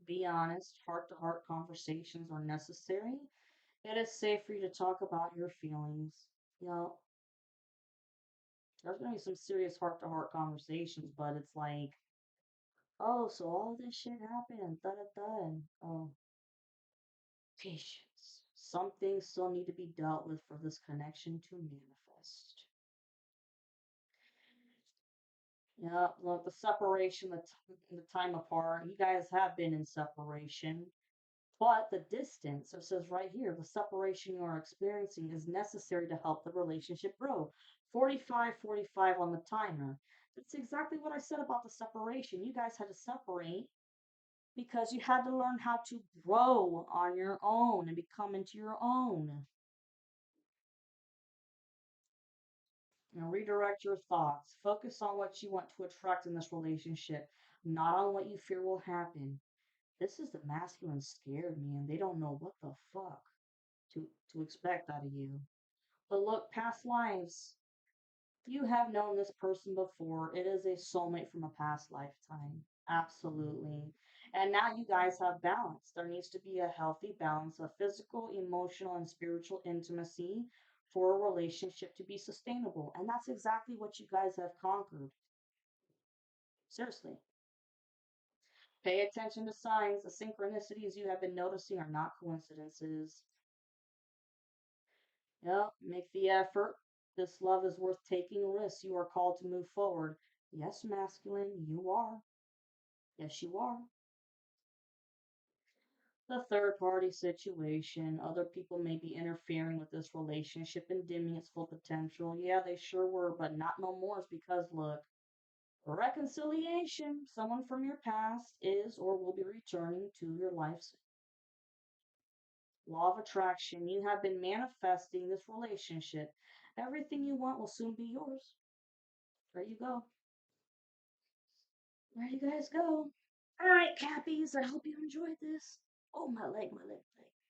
Be honest, heart to heart conversations are necessary. It is safe for you to talk about your feelings. You know, there's going to be some serious heart to heart conversations, but it's like, oh, so all this shit happened, da da da. And, oh, patience. Some things still need to be dealt with for this connection to manifest. Yeah, look, the separation, the time apart. You guys have been in separation, but the distance, it says right here, the separation you are experiencing is necessary to help the relationship grow. 45, 45 on the timer. That's exactly what I said about the separation. You guys had to separate because you had to learn how to grow on your own and become into your own. Now, redirect your thoughts. Focus on what you want to attract in this relationship, not on what you fear will happen. This is the masculine scared, man. They don't know what the fuck to expect out of you. But look, past lives. You have known this person before. It is a soulmate from a past lifetime. Absolutely. And now you guys have balance. There needs to be a healthy balance of physical, emotional, and spiritual intimacy for a relationship to be sustainable. And that's exactly what you guys have conquered. Seriously. Pay attention to signs. The synchronicities you have been noticing are not coincidences. Yep, make the effort. This love is worth taking risks. You are called to move forward. Yes, masculine, you are. Yes, you are. The third party situation. Other people may be interfering with this relationship and dimming its full potential. Yeah, they sure were, but not no more. It's because, look, reconciliation. Someone from your past is or will be returning to your life's law of attraction. You have been manifesting this relationship. Everything you want will soon be yours. There you go. There you guys go. All right, Cappies. I hope you enjoyed this. Oh, my leg, my leg, my leg.